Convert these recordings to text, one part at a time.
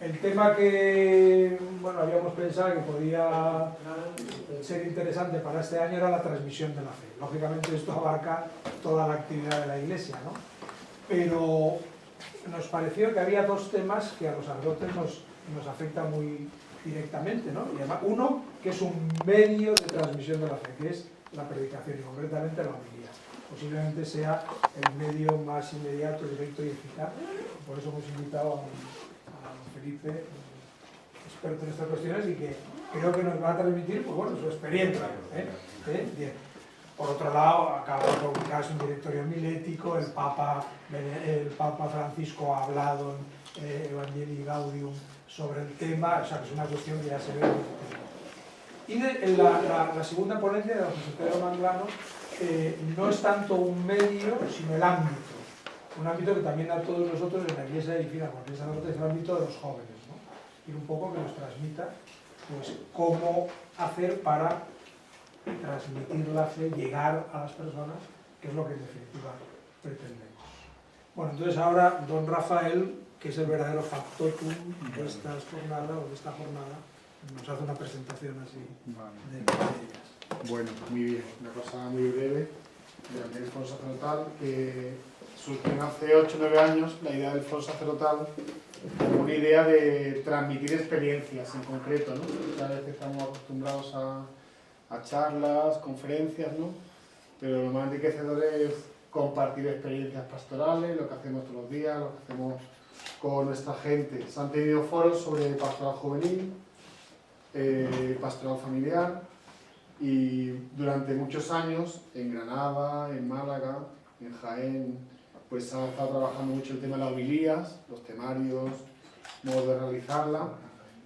El tema que, bueno, habíamos pensado que podía ser interesante para este año era la transmisión de la fe. Lógicamente esto abarca toda la actividad de la Iglesia, ¿no? Pero nos pareció que había dos temas que a los sacerdotes nos afecta muy directamente, ¿no? Y además, uno, que es un medio de transmisión de la fe, que es la predicación, y concretamente la homilía. Posiblemente sea el medio más inmediato, directo y eficaz. Por eso hemos invitado a don Felipe, experto en estas cuestiones, y que creo que nos va a transmitir, pues bueno, su experiencia. Bien. Por otro lado, acaba de publicarse un directorio homilético, el Papa Francisco ha hablado en Evangelii Gaudium sobre el tema, o sea que es una cuestión que ya se ve. Y la segunda ponencia de don José Pedro Manglano no es tanto un medio, sino el ámbito. Un ámbito que también a todos nosotros en la Iglesia de Fina, porque es el ámbito de los jóvenes, ¿no? Y un poco que nos transmita pues, cómo hacer para transmitir la fe, llegar a las personas, que es lo que en definitiva pretendemos. Bueno, entonces ahora don Rafael, que es el verdadero factotum de esta jornada, nos hace una presentación así de ellas. Bueno, muy bien, una cosa muy breve del foro sacerdotal, que surgió hace 8 o 9 años la idea del foro sacerdotal como una idea de transmitir experiencias en concreto, ¿no? Muchas veces estamos acostumbrados a charlas, conferencias, ¿no? Pero lo más enriquecedor es compartir experiencias pastorales, lo que hacemos todos los días, lo que hacemos con nuestra gente. Se han tenido foros sobre pastoral juvenil, pastoral familiar, y durante muchos años en Granada, en Málaga, en Jaén, pues se ha estado trabajando mucho el tema de las homilías, los temarios, modos de realizarla.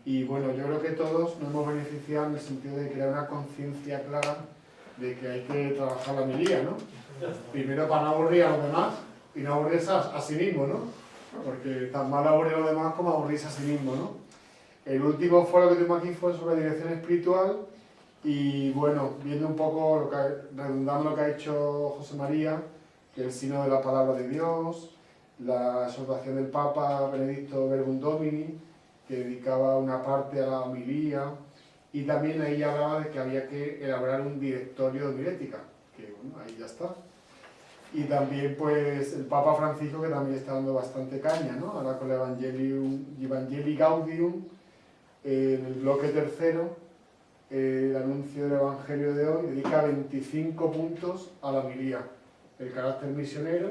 Y bueno, yo creo que todos nos hemos beneficiado en el sentido de crear una conciencia clara de que hay que trabajar la homilía, ¿no? Primero para no aburrir a los demás y no aburrirse a sí mismo, ¿no? Porque tan mal aburrir a los demás como aburrirse a sí mismo, ¿no? El último foro que tuvimos aquí fue sobre dirección espiritual y bueno, viendo un poco, redundando lo que ha hecho José María, que es el signo de la palabra de Dios, la exhortación del Papa Benedicto Verbum Domini, que dedicaba una parte a la homilía, y también ahí hablaba de que había que elaborar un directorio de homilética, que bueno, ahí ya está. Y también pues el Papa Francisco, que también está dando bastante caña, ¿no? Ahora con el Evangelii Gaudium, en el bloque tercero, el anuncio del Evangelio de hoy dedica 25 puntos a la homilía, el carácter misionero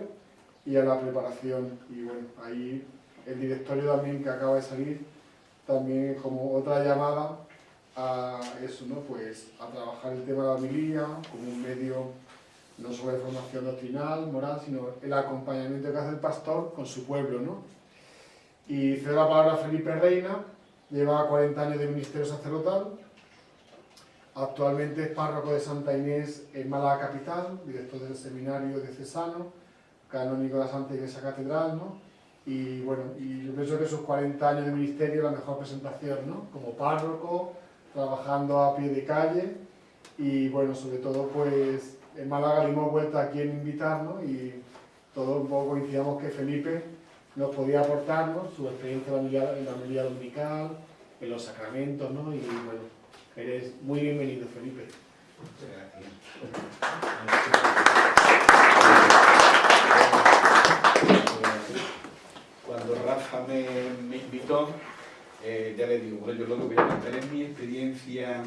y a la preparación. Y bueno, ahí el directorio también que acaba de salir, también como otra llamada a eso, ¿no? Pues a trabajar el tema de la homilía como un medio no solo de formación doctrinal, moral, sino el acompañamiento que hace el pastor con su pueblo, ¿no? Y cedo la palabra a Felipe Reina, lleva 40 años de ministerio sacerdotal, actualmente es párroco de Santa Inés en Málaga Capital, director del seminario diocesano, canónico de la Santa Iglesia Catedral, ¿no? Y bueno, y yo pienso que sus 40 años de ministerio es la mejor presentación, ¿no? Como párroco, trabajando a pie de calle y bueno, sobre todo pues en Málaga le hemos vuelto aquí en invitarnos y todos un poco coincidamos que Felipe nos podía aportarnos su experiencia en la homilía dominical, en los sacramentos, ¿no? Y bueno, eres muy bienvenido, Felipe. Muchas gracias. Cuando Rafa me invitó, ya le digo, bueno, yo lo que voy a contar es mi experiencia,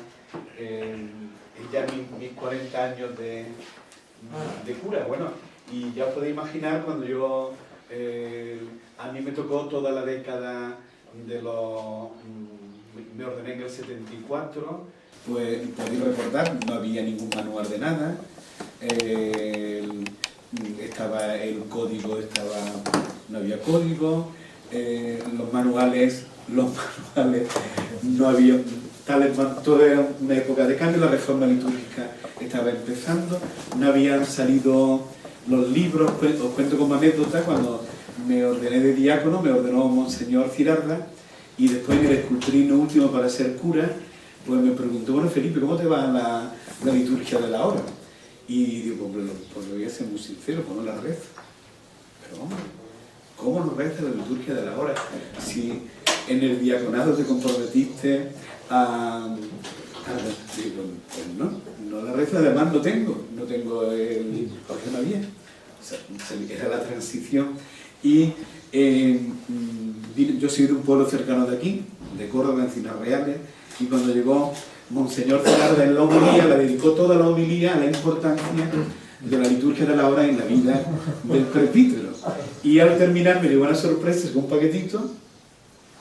ya mis 40 años de cura, bueno, y ya os podéis imaginar cuando yo, a mí me tocó toda la década de los, me ordené en el 74, pues podéis recordar, no había ningún manual de nada, estaba el código, no había código, los manuales no había tales, todo era una época de cambio, la reforma litúrgica estaba empezando, no habían salido los libros. Os cuento como anécdota, cuando me ordené de diácono, me ordenó Monseñor Cirarda, y después en el esculturino último para ser cura, pues me preguntó, bueno Felipe, ¿cómo te va la liturgia de la hora? Y digo, pues lo voy a ser muy sincero, pues no la rezo. Pero hombre, ¿cómo no reza la liturgia de la hora? Si en el diaconado te comprometiste digo, pues no la rezo, además no tengo el Jorge María. O sea, era la transición. Y yo soy de un pueblo cercano de aquí, de Córdoba, Encinas Reales, y cuando llegó Monseñor Zelarda en la homilía, la dedicó toda la homilía a la importancia de la liturgia de la hora en la vida del presbítero. Y al terminar me llegó una sorpresa con un paquetito.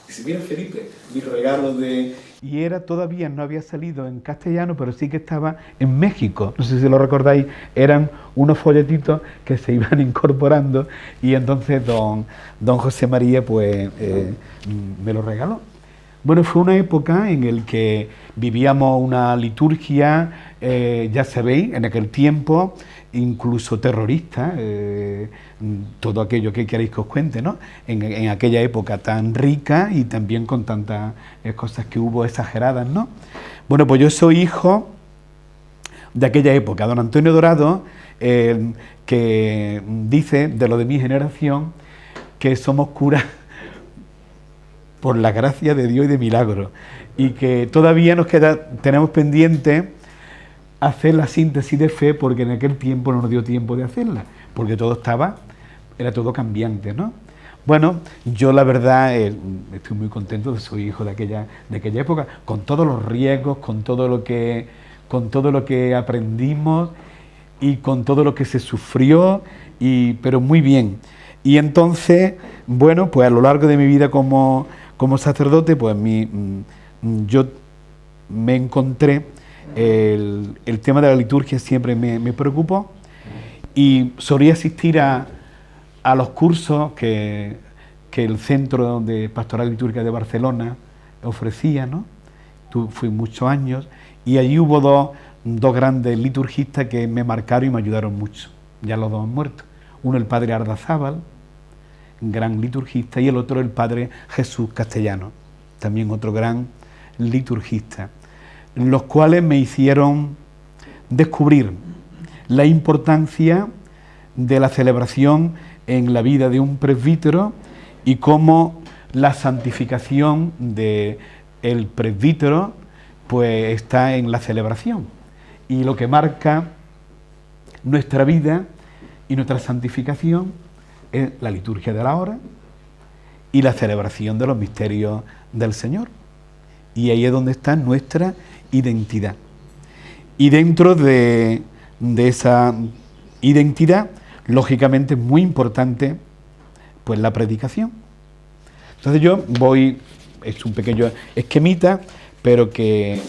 Dice, mira Felipe, mis regalos de... Y todavía no había salido en castellano, pero sí que estaba en México. No sé si lo recordáis, eran unos folletitos que se iban incorporando y entonces don José María pues me lo regaló. Bueno, fue una época en la que vivíamos una liturgia, ya sabéis, en aquel tiempo, incluso terrorista, todo aquello que queréis que os cuente, ¿no? En aquella época tan rica y también con tantas cosas que hubo exageradas, ¿no? Bueno, pues yo soy hijo de aquella época. Don Antonio Dorado, que dice, de lo de mi generación, que somos curas por la gracia de Dios y de milagro, y que todavía tenemos pendiente hacer la síntesis de fe, porque en aquel tiempo no nos dio tiempo de hacerla, porque era todo cambiante, ¿no? Bueno, yo la verdad estoy muy contento de soy hijo de aquella época, con todos los riesgos, con todo lo que aprendimos y con todo lo que se sufrió, pero muy bien. Y entonces, bueno, pues a lo largo de mi vida como sacerdote, pues yo me encontré, el tema de la liturgia siempre me preocupó, y solía asistir a los cursos que el Centro de Pastoral Litúrgica de Barcelona ofrecía, ¿no? Fui muchos años, y allí hubo dos grandes liturgistas que me marcaron y me ayudaron mucho. Ya los dos han muerto. Uno el padre Ardazábal, gran liturgista, y el otro el padre Jesús Castellano, también otro gran liturgista, los cuales me hicieron descubrir la importancia de la celebración en la vida de un presbítero y cómo la santificación del presbítero pues está en la celebración, y lo que marca nuestra vida y nuestra santificación es la liturgia de la hora y la celebración de los misterios del Señor, y ahí es donde está nuestra identidad. Y dentro de esa identidad, lógicamente es muy importante pues la predicación. Entonces yo es un pequeño esquemita, pero que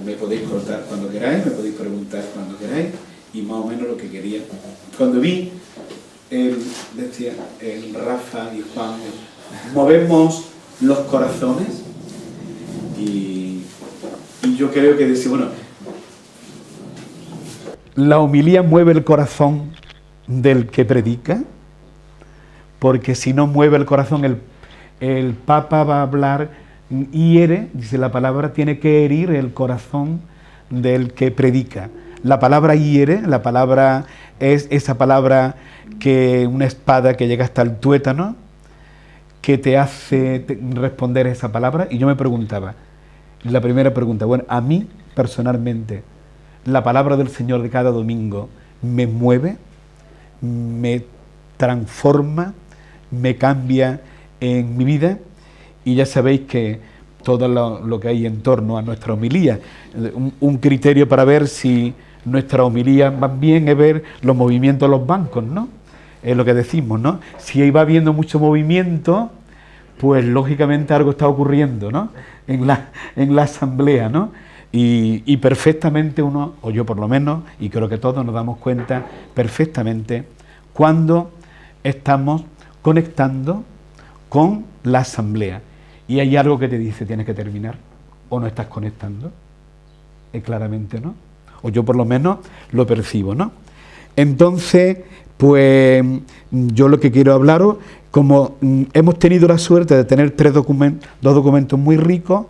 me podéis cortar cuando queráis, me podéis preguntar cuando queráis, y más o menos lo que quería. Cuando vi, decía el Rafa y Juan, movemos los corazones, y yo creo que decía, bueno, la homilía mueve el corazón del que predica, porque si no mueve el corazón, el Papa va a hablar, hiere, dice la palabra, tiene que herir el corazón del que predica. La palabra hiere, la palabra es esa palabra que una espada que llega hasta el tuétano, que te hace responder esa palabra. Y yo me preguntaba, la primera pregunta, bueno, a mí personalmente, la palabra del Señor de cada domingo me mueve, me transforma, me cambia en mi vida, y ya sabéis que todo lo que hay en torno a nuestra homilía, un criterio para ver si nuestra homilía va bien es ver los movimientos de los bancos, ¿no? Es lo que decimos, ¿no? Si ahí va habiendo mucho movimiento, pues lógicamente algo está ocurriendo, ¿no? En la asamblea, ¿no? Y perfectamente uno, o yo por lo menos, y creo que todos nos damos cuenta perfectamente cuando estamos conectando con la asamblea y hay algo que te dice tienes que terminar, o no estás conectando, claramente, ¿no? O yo por lo menos lo percibo, ¿no? Entonces, pues yo lo que quiero hablaros, como hemos tenido la suerte de tener dos documentos muy ricos,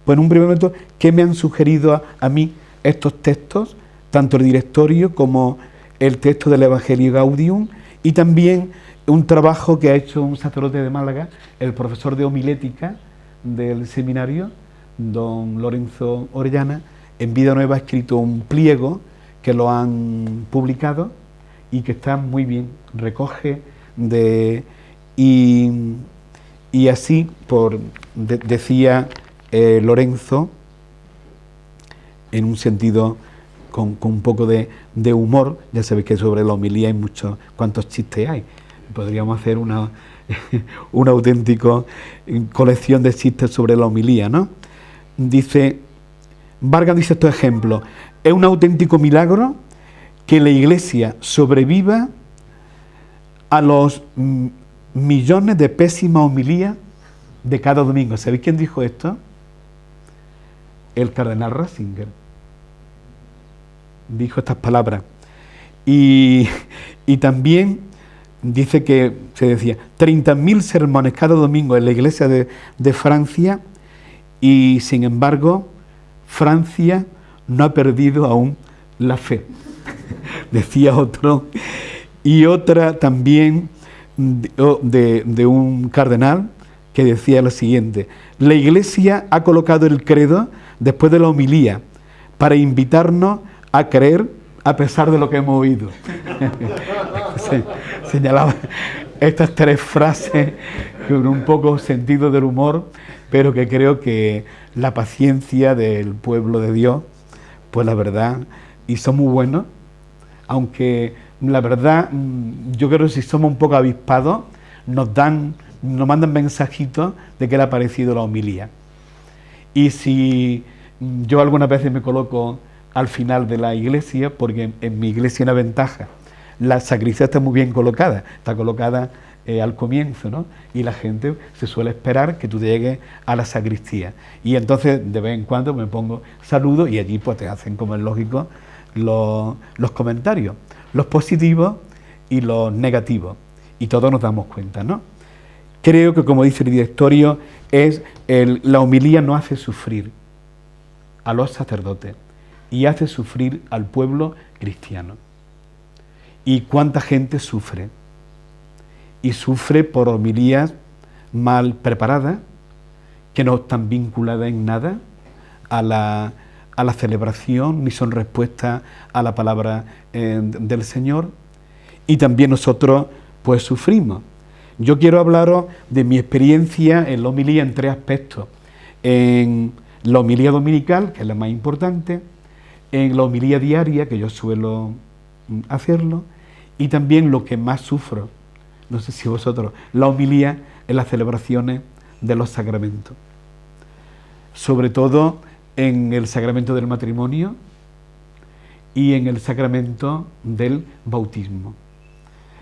pues en un primer momento, ¿qué me han sugerido a mí estos textos? Tanto el directorio como el texto del Evangelio Gaudium y también un trabajo que ha hecho un sacerdote de Málaga, el profesor de homilética del seminario, don Lorenzo Orellana. En Vida Nueva ha escrito un pliego que lo han publicado y que está muy bien, recoge y así, decía Lorenzo, en un sentido con un poco de humor, ya sabéis que sobre la homilía hay muchos, cuántos chistes hay, podríamos hacer una auténtica colección de chistes sobre la homilía, ¿no? Dice, Vargas dice estos ejemplos: es un auténtico milagro que la Iglesia sobreviva a los millones de pésimas homilías de cada domingo. ¿Sabéis quién dijo esto? El cardenal Ratzinger. Dijo estas palabras. Y también dice que se decía 30.000 sermones cada domingo en la iglesia de Francia, y sin embargo Francia no ha perdido aún la fe. Decía otro. Y otra también de un cardenal que decía lo siguiente: la Iglesia ha colocado el credo después de la homilía para invitarnos a creer a pesar de lo que hemos oído. Señalaba estas tres frases con un poco sentido del humor, pero que creo que la paciencia del pueblo de Dios, pues la verdad, y son muy buenos, aunque la verdad, yo creo que si somos un poco avispados, nos mandan mensajitos de que le ha parecido la homilía. Y si yo algunas veces me coloco al final de la iglesia, porque en mi iglesia hay una ventaja: la sacristía está muy bien colocada, está colocada al comienzo, ¿no? Y la gente se suele esperar que tú llegues a la sacristía. Y entonces de vez en cuando me pongo saludo y allí pues te hacen, como es lógico, los comentarios, los positivos y los negativos. Y todos nos damos cuenta, ¿no? Creo que, como dice el directorio, la homilía no hace sufrir a los sacerdotes y hace sufrir al pueblo cristiano. ¿Y cuánta gente sufre? Y sufre por homilías mal preparadas, que no están vinculadas en nada a la celebración, ni son respuesta a la palabra del Señor. Y también nosotros pues sufrimos. Yo quiero hablaros de mi experiencia en la homilía en tres aspectos: en la homilía dominical, que es la más importante, en la homilía diaria, que yo suelo hacerlo, y también lo que más sufro, no sé si vosotros, la homilía en las celebraciones de los sacramentos, sobre todo en el sacramento del matrimonio y en el sacramento del bautismo.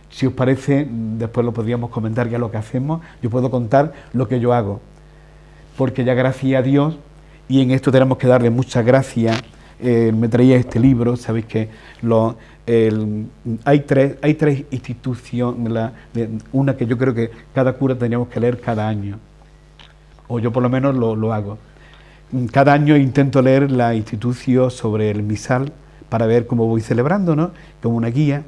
Si os parece, después lo podríamos comentar ya lo que hacemos. Yo puedo contar lo que yo hago, porque ya gracias a Dios, y en esto tenemos que darle muchas gracias. Me traía este libro, sabéis que hay tres instituciones, una que yo creo que cada cura teníamos que leer cada año, o yo por lo menos lo hago. Cada año intento leer la institución sobre el misal para ver cómo voy celebrando, ¿no? Como una guía.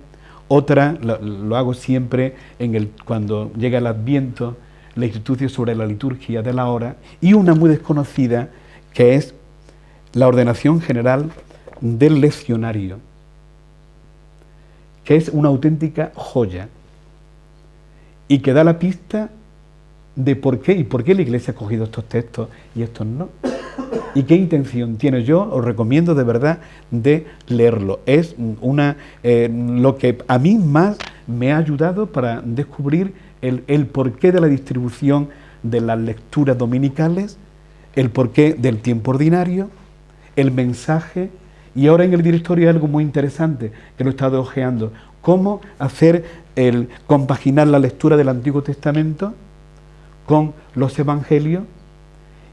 Otra, lo hago siempre cuando llega el Adviento, la institución sobre la liturgia de la hora, y una muy desconocida que es la ordenación general del leccionario, que es una auténtica joya y que da la pista de por qué la Iglesia ha cogido estos textos y estos no, y qué intención tiene. Yo os recomiendo de verdad de leerlo. Es lo que a mí más me ha ayudado para descubrir el porqué de la distribución de las lecturas dominicales, el porqué del tiempo ordinario, el mensaje. Y ahora en el directorio hay algo muy interesante que lo he estado ojeando: cómo hacer compaginar la lectura del Antiguo Testamento con los evangelios,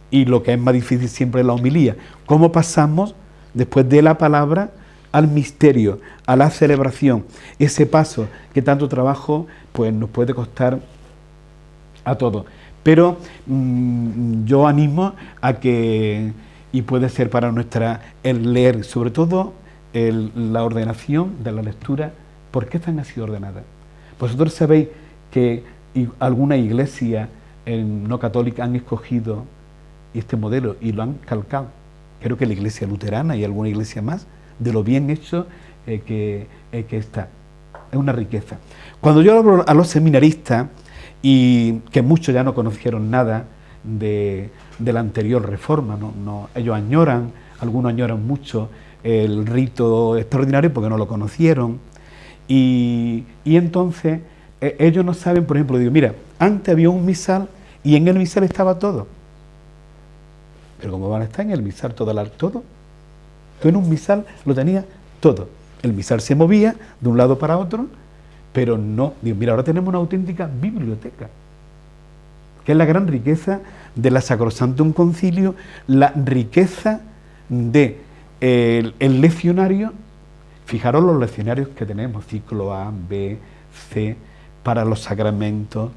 y lo que es más difícil siempre es la homilía, cómo pasamos después de la palabra al misterio, a la celebración, ese paso que tanto trabajo pues nos puede costar a todos. Pero yo animo a que, y puede ser para el leer, sobre todo la ordenación de la lectura. ¿Por qué están así ordenadas? Vosotros sabéis que alguna iglesia no católica han escogido este modelo y lo han calcado. Creo que la iglesia luterana y alguna iglesia más, de lo bien hecho que está. Es una riqueza. Cuando yo hablo a los seminaristas, y que muchos ya no conocieron nada de la anterior reforma, ellos añoran, algunos añoran mucho el rito extraordinario porque no lo conocieron, y entonces ellos no saben, por ejemplo, digo, mira, antes había un misal y en el misal estaba todo. Pero ¿cómo van a estar en el misal todo? Tú en un misal lo tenías todo. El misal se movía de un lado para otro, pero no, digo, mira, ahora tenemos una auténtica biblioteca, que es la gran riqueza de la Sacrosanctum Concilio, la riqueza de el leccionario. Fijaros los leccionarios que tenemos, ciclo A, B, C, para los sacramentos.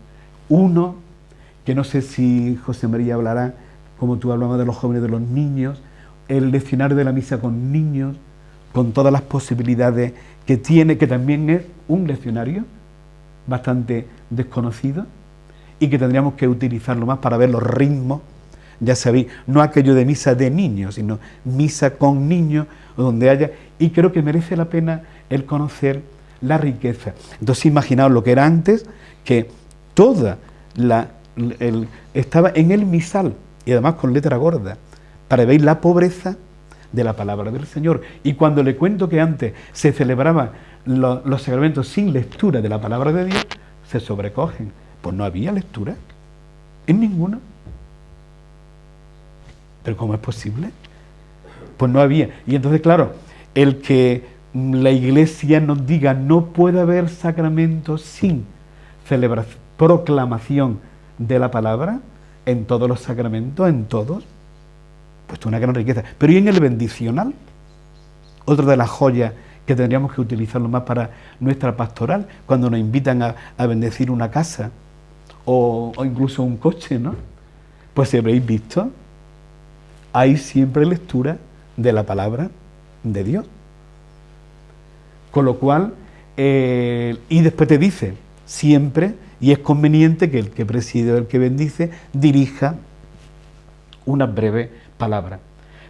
Uno, que no sé si José María hablará, como tú hablabas de los jóvenes, de los niños, el leccionario de la misa con niños, con todas las posibilidades que tiene, que también es un leccionario bastante desconocido y que tendríamos que utilizarlo más para ver los ritmos. Ya sabéis, no aquello de misa de niños, sino misa con niños, donde haya, y creo que merece la pena el conocer la riqueza. Entonces imaginaos lo que era antes, que toda estaba en el misal, y además con letra gorda, para ver la pobreza de la palabra del Señor. Y cuando le cuento que antes se celebraban los sacramentos sin lectura de la palabra de Dios, se sobrecogen. Pues no había lectura en ninguno. ¿Pero cómo es posible? Pues no había. Y entonces, claro, el que la Iglesia nos diga no puede haber sacramentos sin celebración, proclamación de la palabra, en todos los sacramentos, en todos, pues es una gran riqueza. Pero ¿y en el bendicional? Otra de las joyas que tendríamos que utilizarlo más para nuestra pastoral, cuando nos invitan a bendecir una casa o incluso un coche, ¿no? Pues si habréis visto, hay siempre lectura de la palabra de Dios. Con lo cual, y después te dice, siempre, y es conveniente que el que preside o el que bendice dirija una breve palabra.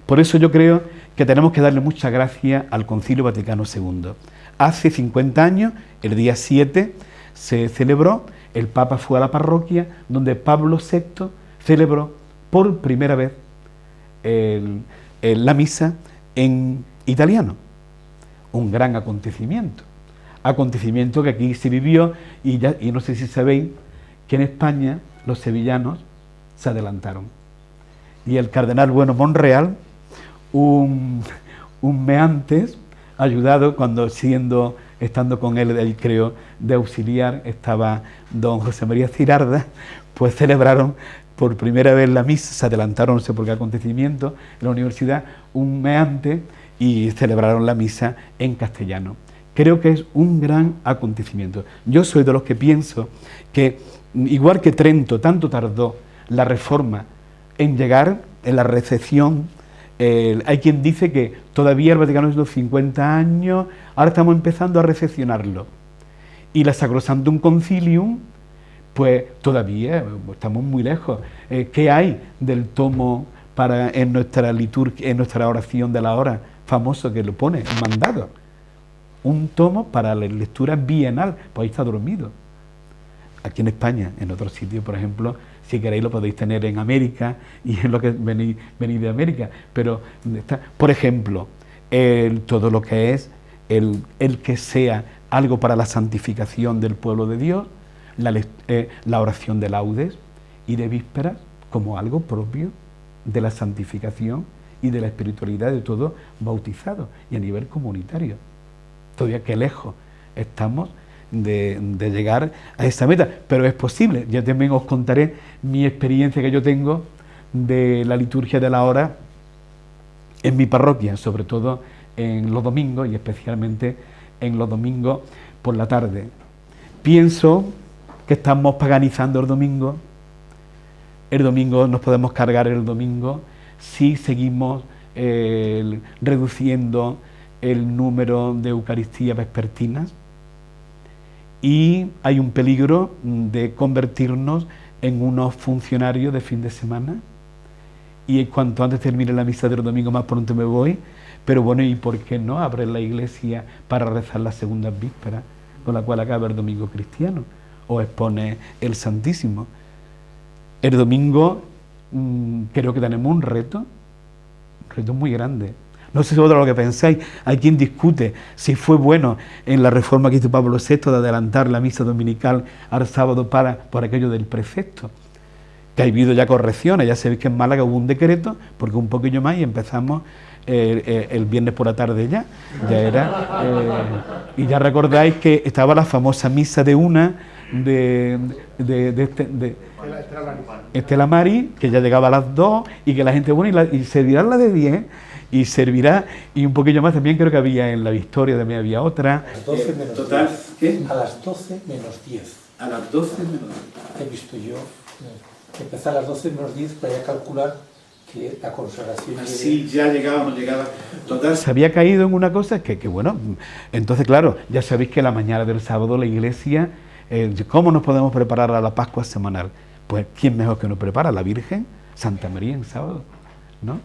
Por eso yo creo que tenemos que darle mucha gracia al Concilio Vaticano II. Hace 50 años, el día 7, se celebró, el Papa fue a la parroquia donde Pablo VI celebró por primera vez la misa en italiano. Un gran acontecimiento que aquí se vivió, y no sé si sabéis que en España los sevillanos se adelantaron. Y el cardenal Bueno Monreal, un mes antes, ayudado, estando con él, creo, de auxiliar, estaba don José María Cirarda, pues celebraron por primera vez la misa, se adelantaron, no sé por qué acontecimiento, en la universidad un mes antes, y celebraron la misa en castellano. Creo que es un gran acontecimiento. Yo soy de los que pienso que, igual que Trento tanto tardó la Reforma en llegar, en la recepción, hay quien dice que todavía el Vaticano es de los 50 años, ahora estamos empezando a recepcionarlo. Y la Sacrosanctum Concilium, pues todavía estamos muy lejos. ¿Qué hay del tomo en nuestra liturgia, en nuestra oración de la hora, famoso que lo pone, mandado? Un tomo para la lectura bienal, pues ahí está dormido. Aquí en España, en otros sitios, por ejemplo, si queréis lo podéis tener en América, y es lo que venís de América, pero está, por ejemplo, todo lo que es el que sea algo para la santificación del pueblo de Dios, la oración de laudes y de vísperas como algo propio de la santificación y de la espiritualidad de todo bautizado, y a nivel comunitario. Todavía qué lejos estamos de llegar a esa meta, pero es posible. Yo también os contaré mi experiencia que yo tengo de la liturgia de la hora en mi parroquia, sobre todo en los domingos, y especialmente en los domingos por la tarde. Pienso que estamos paganizando el domingo. El domingo nos podemos cargar el domingo si seguimos reduciendo el número de Eucaristías vespertinas, y hay un peligro de convertirnos en unos funcionarios de fin de semana, y cuanto antes termine la misa del domingo más pronto me voy. Pero bueno, ¿y por qué no abrir la iglesia para rezar las segundas vísperas, con la cual acaba el domingo cristiano, o expone el Santísimo? El domingo creo que tenemos un reto muy grande. No sé si vosotros lo que pensáis. Hay quien discute si fue bueno en la reforma que hizo Pablo VI de adelantar la misa dominical al sábado por aquello del precepto, que ha habido ya correcciones. Ya sabéis que en Málaga hubo un decreto, porque un poquillo más y empezamos el viernes por la tarde ya era, y ya recordáis que estaba la famosa misa de una de Estela Maris, que ya llegaba a las 2, y que la gente, bueno, y servirá la de 10, y servirá, y un poquillo más también creo que había en la Victoria, también había otra. A las 12 menos total, 10. ¿qué? A las 12 menos 10. A las 12 menos 10. He visto yo empezar a las 12 menos 10 para ya calcular que la consagración... Así ya llegaba o no llegaba. Total, Se había caído en una cosa que bueno, entonces claro, ya sabéis que la mañana del sábado la iglesia, ¿cómo nos podemos preparar a la Pascua semanal? Pues ¿quién mejor que nos prepara? La Virgen, Santa María en sábado, ¿no?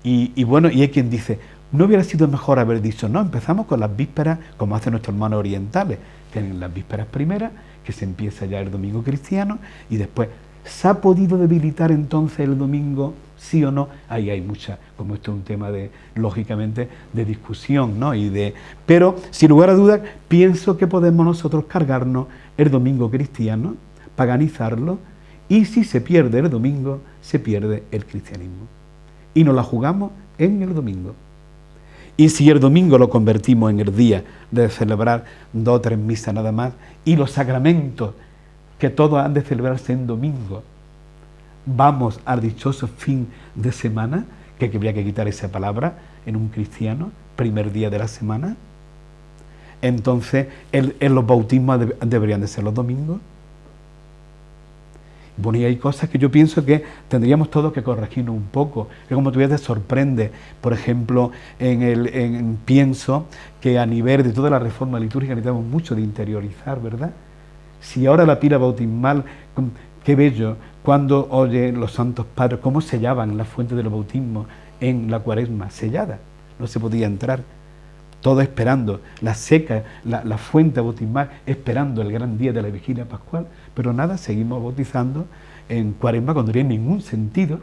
Y bueno, y hay quien dice, ¿no hubiera sido mejor haber dicho, no, empezamos con las vísperas, como hacen nuestros hermanos orientales? Tienen las vísperas primeras, que se empieza ya el domingo cristiano, y después, ¿se ha podido debilitar entonces el domingo? ¿Sí o no? Ahí hay mucha, como esto es un tema de, lógicamente, de discusión, ¿no? Pero, sin lugar a dudas, pienso que podemos nosotros cargarnos el domingo cristiano, paganizarlo, y si se pierde el domingo, se pierde el cristianismo. Y nos la jugamos en el domingo. Y si el domingo lo convertimos en el día de celebrar 2 o 3 misas nada más, y los sacramentos, que todos han de celebrarse en domingo, vamos al dichoso fin de semana, que habría que quitar esa palabra en un cristiano, primer día de la semana, entonces en los bautismos deberían de ser los domingos. Bueno, y hay cosas que yo pienso que tendríamos todos que corregirnos un poco, que como tú te sorprende, por ejemplo, pienso que a nivel de toda la reforma litúrgica necesitamos mucho de interiorizar, ¿verdad? Si ahora la pila bautismal, qué bello, cuando oye los santos padres, cómo sellaban la fuente de los bautismos en la Cuaresma, sellada, no se podía entrar, todo esperando, la seca, la fuente bautismal, esperando el gran día de la vigilia pascual, pero nada, seguimos bautizando en Cuaresma cuando no tiene ningún sentido.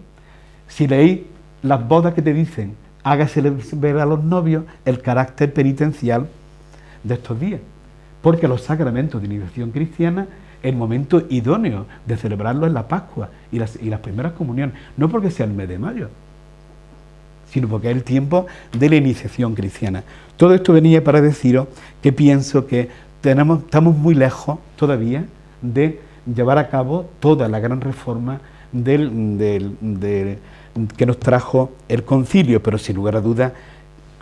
Si leéis las bodas que te dicen, hágase ver a los novios el carácter penitencial de estos días, porque los sacramentos de iniciación cristiana, el momento idóneo de celebrarlo es la Pascua y las primeras comuniones, no porque sea el mes de mayo, sino porque es el tiempo de la iniciación cristiana. Todo esto venía para deciros que pienso que estamos muy lejos todavía de llevar a cabo toda la gran reforma que nos trajo el concilio, pero sin lugar a dudas,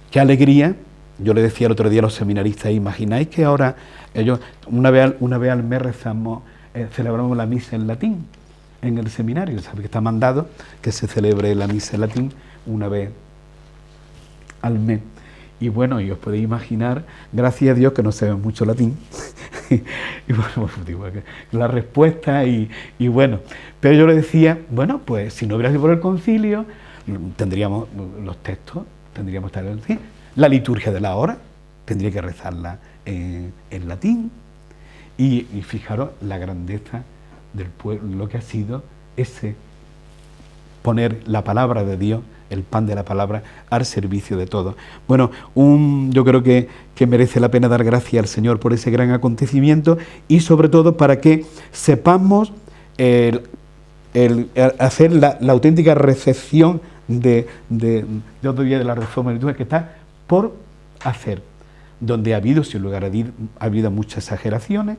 qué alegría. Yo le decía el otro día a los seminaristas, imagináis que ahora ellos una vez al mes celebramos la misa en latín en el seminario, sabéis que está mandado que se celebre la misa en latín una vez al mes. Y bueno, y os podéis imaginar, gracias a Dios que no sabemos mucho latín, y bueno, digo, la respuesta y bueno, pero yo le decía, bueno, pues si no hubiera sido por el concilio, tendríamos los textos, tendríamos tal vez, la liturgia de la hora, tendría que rezarla en latín, y fijaros la grandeza del pueblo, lo que ha sido ese poner la palabra de Dios, el pan de la palabra, al servicio de todos. Bueno, yo creo que merece la pena dar gracias al Señor por ese gran acontecimiento y sobre todo para que sepamos hacer la auténtica recepción de otro día de la reforma litúrgica que está por hacer, donde ha habido, sin lugar a decir, ha habido muchas exageraciones,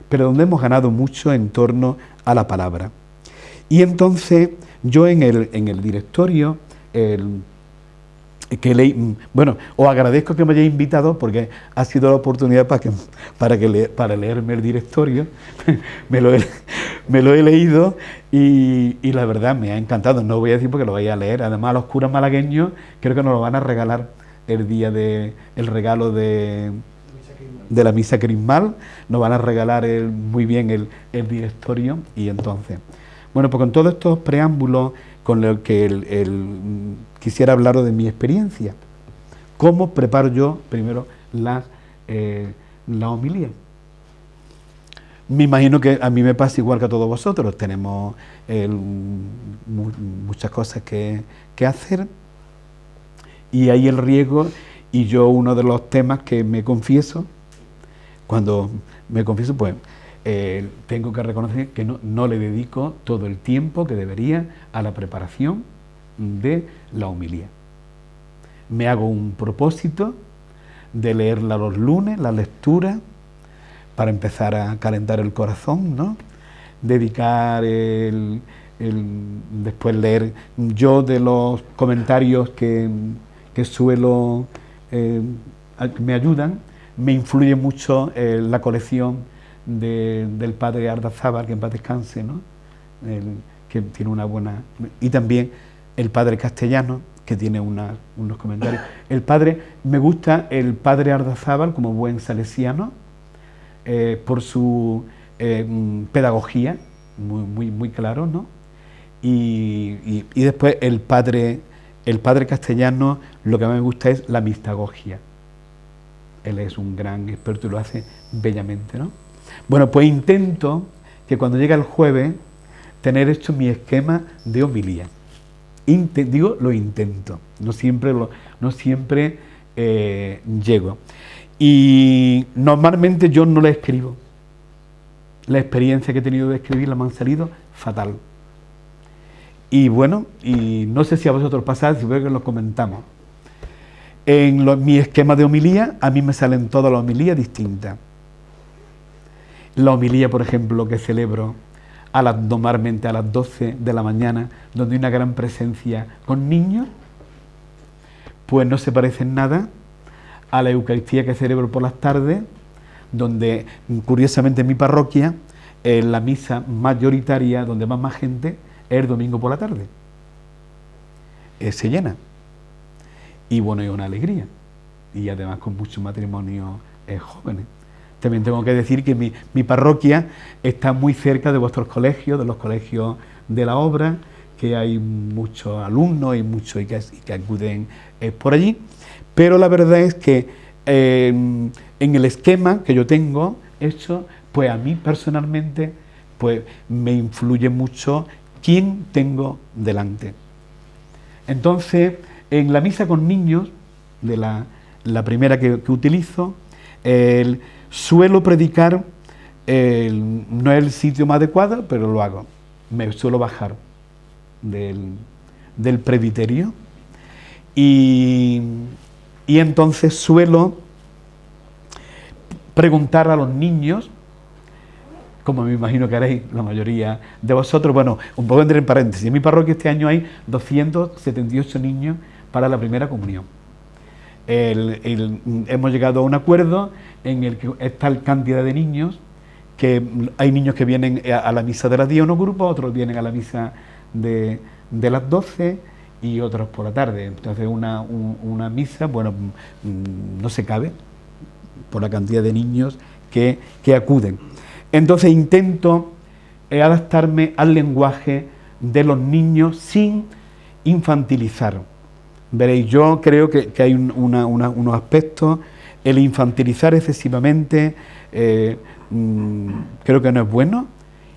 pero donde hemos ganado mucho en torno a la palabra. Y entonces yo en el directorio, bueno, os agradezco que me hayáis invitado porque ha sido la oportunidad para leerme el directorio. me lo he leído y la verdad me ha encantado. No voy a decir porque lo vais a leer. Además, los curas malagueños creo que nos lo van a regalar el día del regalo de crismal, nos van a regalar muy bien el directorio. Y entonces, bueno, pues con todos estos preámbulos, con lo que quisiera hablaros de mi experiencia. ¿Cómo preparo yo primero la homilía? Me imagino que a mí me pasa igual que a todos vosotros. Tenemos muchas cosas que hacer, y hay el riesgo, y yo uno de los temas que me confieso, cuando me confieso, pues tengo que reconocer que no le dedico todo el tiempo que debería a la preparación de la homilía. Me hago un propósito de leerla los lunes, la lectura, para empezar a calentar el corazón, ¿no? Dedicar después leer yo de los comentarios que suelo, me ayudan. Me influye mucho la colección del padre Ardazábal, que en paz descanse, ¿no? Que tiene una buena... Y también el padre Castellano, que tiene unos comentarios. Me gusta el padre Ardazábal como buen salesiano, por su pedagogía, muy claro, ¿no? Y después el padre Castellano, lo que más me gusta es la mistagogia. Él es un gran experto y lo hace bellamente, ¿no? Bueno, pues intento que cuando llega el jueves tener hecho mi esquema de homilía. Lo intento, no siempre llego. Y normalmente yo no la escribo. La experiencia que he tenido de escribirla me han salido fatal. Y bueno, y no sé si a vosotros pasáis, si veo que lo comentamos. En mi esquema de homilía, a mí me salen todas las homilías distintas. La homilía, por ejemplo, que celebro normalmente a las 12 de la mañana, donde hay una gran presencia con niños, pues no se parece en nada a la Eucaristía que celebro por las tardes, donde curiosamente en mi parroquia la misa mayoritaria, donde va más gente, es el domingo por la tarde. Se llena. Y bueno, es una alegría. Y además con muchos matrimonios jóvenes. También tengo que decir que mi parroquia está muy cerca de vuestros colegios, de los colegios de la obra, que hay muchos alumnos y muchos que acuden por allí. Pero la verdad es que en el esquema que yo tengo hecho, pues a mí personalmente pues me influye mucho quién tengo delante. Entonces, en la misa con niños, de la primera que utilizo, suelo predicar, no es el sitio más adecuado, pero lo hago. Me suelo bajar del presbiterio y entonces suelo preguntar a los niños, como me imagino que haréis la mayoría de vosotros. Bueno, un poco entre paréntesis, en mi parroquia este año hay 278 niños para la primera comunión. Hemos llegado a un acuerdo en el que está la cantidad de niños, que hay niños que vienen a la misa de las 10 unos grupos, otros vienen a la misa de las 12 y otros por la tarde. Entonces una misa, bueno, no se cabe por la cantidad de niños que acuden. Entonces intento adaptarme al lenguaje de los niños sin infantilizar. Veréis, yo creo que hay unos aspectos, el infantilizar excesivamente creo que no es bueno,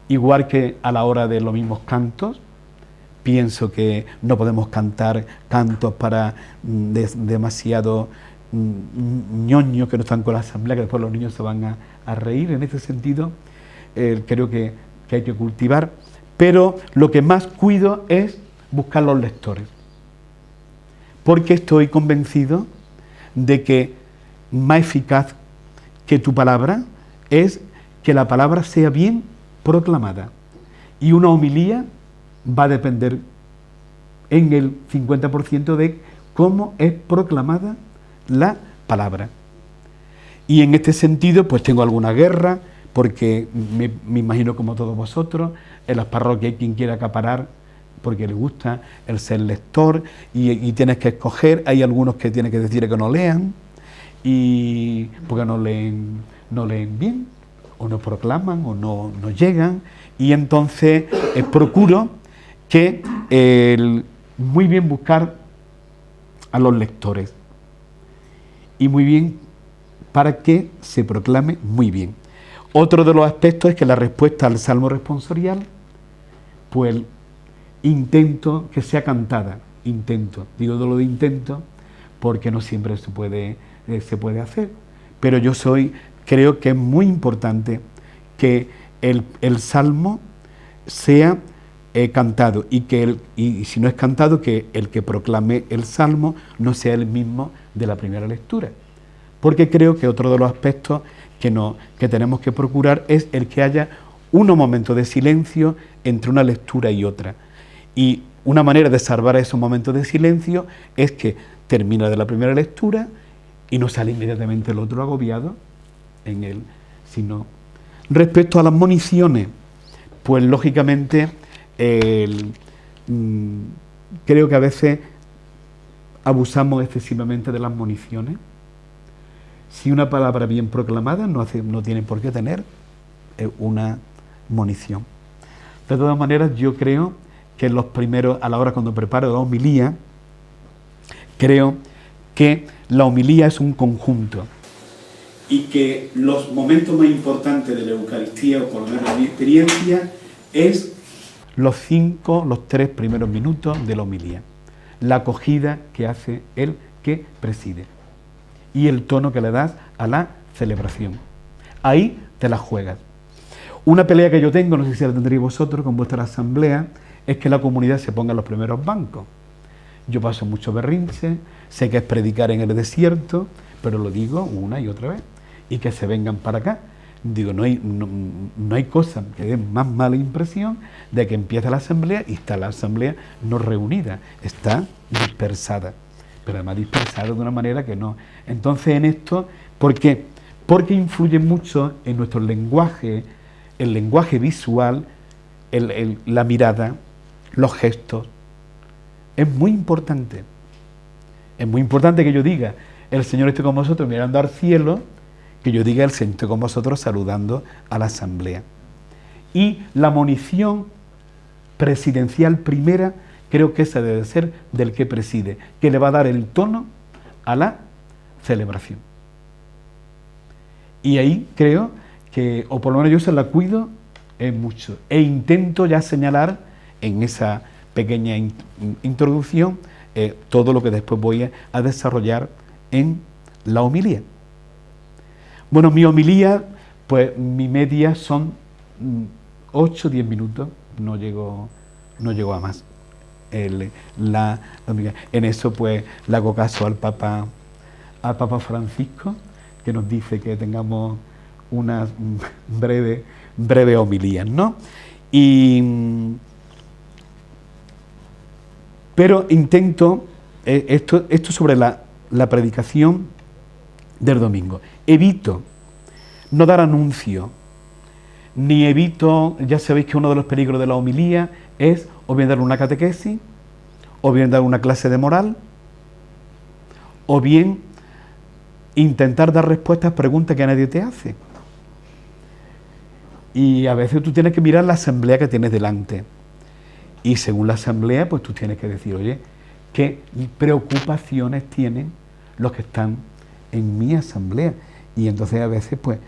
igual que a la hora de los mismos cantos. Pienso que no podemos cantar cantos para demasiado ñoños que no están con la asamblea, que después los niños se van a reír. En ese sentido, creo que hay que cultivar, pero lo que más cuido es buscar los lectores, porque estoy convencido de que más eficaz que tu palabra es que la palabra sea bien proclamada, y una homilía va a depender en el 50% de cómo es proclamada la palabra. Y en este sentido pues tengo alguna guerra, porque me imagino como todos vosotros, en las parroquias hay quien quiera acaparar porque le gusta el ser lector y tienes que escoger. Hay algunos que tienes que decir que no lean, y porque no leen bien, o no proclaman, o no llegan, y entonces procuro que muy bien buscar a los lectores, y muy bien para que se proclame muy bien. Otro de los aspectos es que la respuesta al salmo responsorial, pues intento que sea cantada, digo de lo de intento, porque no siempre se puede hacer, pero creo que es muy importante que el salmo sea cantado, y si no es cantado, que el que proclame el salmo no sea el mismo de la primera lectura, porque creo que otro de los aspectos que tenemos que procurar es el que haya unos momentos de silencio entre una lectura y otra, y una manera de salvar esos momentos de silencio es que termina de la primera lectura y no sale inmediatamente el otro agobiado en él, sino respecto a las moniciones, pues lógicamente creo que a veces abusamos excesivamente de las moniciones. Si una palabra bien proclamada no tiene por qué tener una monición. De todas maneras, yo creo que en los primeros, a la hora cuando preparo la homilía, creo que la homilía es un conjunto. Y que los momentos más importantes de la Eucaristía, o por lo menos en mi experiencia, es los 3 primeros minutos de la homilía. La acogida que hace el que preside. Y el tono que le das a la celebración. Ahí te la juegas. Una pelea que yo tengo, no sé si la tendréis vosotros con vuestra asamblea, es que la comunidad se ponga en los primeros bancos. Yo paso mucho berrinche, sé que es predicar en el desierto, pero lo digo una y otra vez, y que se vengan para acá. Digo, no hay cosa que dé más mala impresión de que empieza la asamblea y está la asamblea no reunida, está dispersada, pero además dispersada de una manera que no. Entonces en esto, ¿por qué? Porque influye mucho en nuestro lenguaje, el lenguaje visual, la mirada, los gestos. Es muy importante. Es muy importante que yo diga, el Señor esté con vosotros mirando al cielo, que yo diga, el Señor esté con vosotros saludando a la asamblea. Y la monición presidencial primera, creo que esa debe ser del que preside, que le va a dar el tono a la celebración. Y ahí creo que, o por lo menos yo se la cuido mucho, e intento ya señalar en esa pequeña introducción todo lo que después voy a desarrollar en la homilía. Bueno, mi homilía, pues mi media son 8 o 10 minutos, no llego a más. En eso pues le hago caso al Papa Francisco, que nos dice que tengamos unas breves homilías, ¿no? Pero intento, esto sobre la predicación del domingo. Evito no dar anuncio, ni evito, ya sabéis que uno de los peligros de la homilía es o bien dar una catequesis, o bien dar una clase de moral, o bien intentar dar respuestas a preguntas que nadie te hace. Y a veces tú tienes que mirar la asamblea que tienes delante. Y según la asamblea, pues tú tienes que decir, oye, ¿qué preocupaciones tienen los que están en mi asamblea? Y entonces a veces pues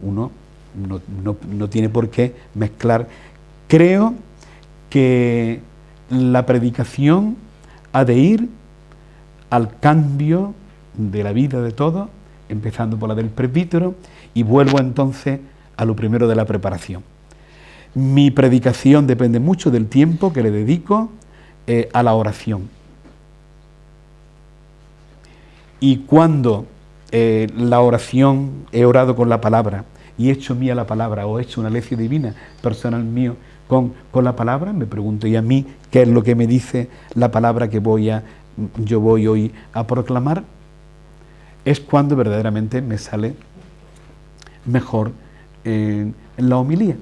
uno no tiene por qué mezclar. Creo que la predicación ha de ir al cambio de la vida de todos, empezando por la del presbítero, y vuelvo entonces a lo primero de la preparación. Mi predicación depende mucho del tiempo que le dedico a la oración. Y cuando la oración, he orado con la palabra y he hecho mía la palabra, o he hecho una lección divina personal mío con la palabra, me pregunto, ¿y a mí qué es lo que me dice la palabra que yo voy hoy a proclamar? Es cuando verdaderamente me sale mejor en la homilía.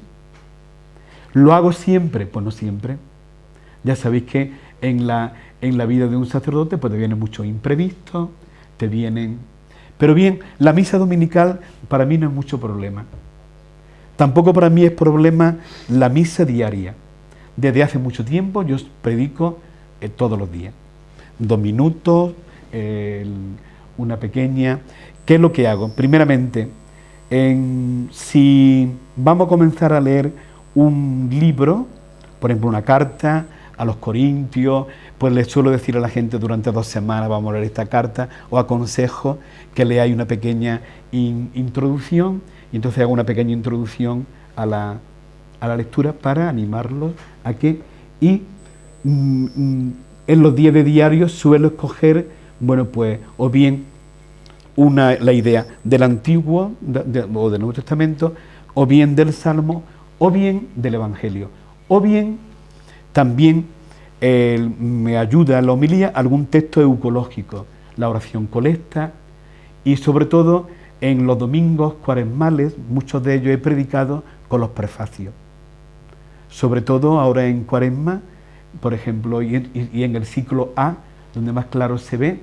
¿Lo hago siempre? Pues no siempre. Ya sabéis que en la vida de un sacerdote pues te vienen muchos imprevistos, te vienen... Pero bien, la misa dominical para mí no es mucho problema. Tampoco para mí es problema la misa diaria. Desde hace mucho tiempo yo predico todos los días. 2 minutos, una pequeña. ¿Qué es lo que hago? Primeramente, si vamos a comenzar a leer un libro, por ejemplo una carta a los Corintios, pues les suelo decir a la gente durante 2 semanas vamos a leer esta carta, o aconsejo que leáis una pequeña introducción, y entonces hago una pequeña introducción a la lectura para animarlos a que, y en los días de diario suelo escoger, bueno, pues, o bien la idea del Antiguo o del Nuevo Testamento, o bien del Salmo, o bien del Evangelio, o bien también me ayuda en la homilía algún texto eucológico, la oración colecta, y sobre todo en los domingos cuaresmales, muchos de ellos he predicado con los prefacios. Sobre todo ahora en Cuaresma, por ejemplo, y en el ciclo A, donde más claro se ve,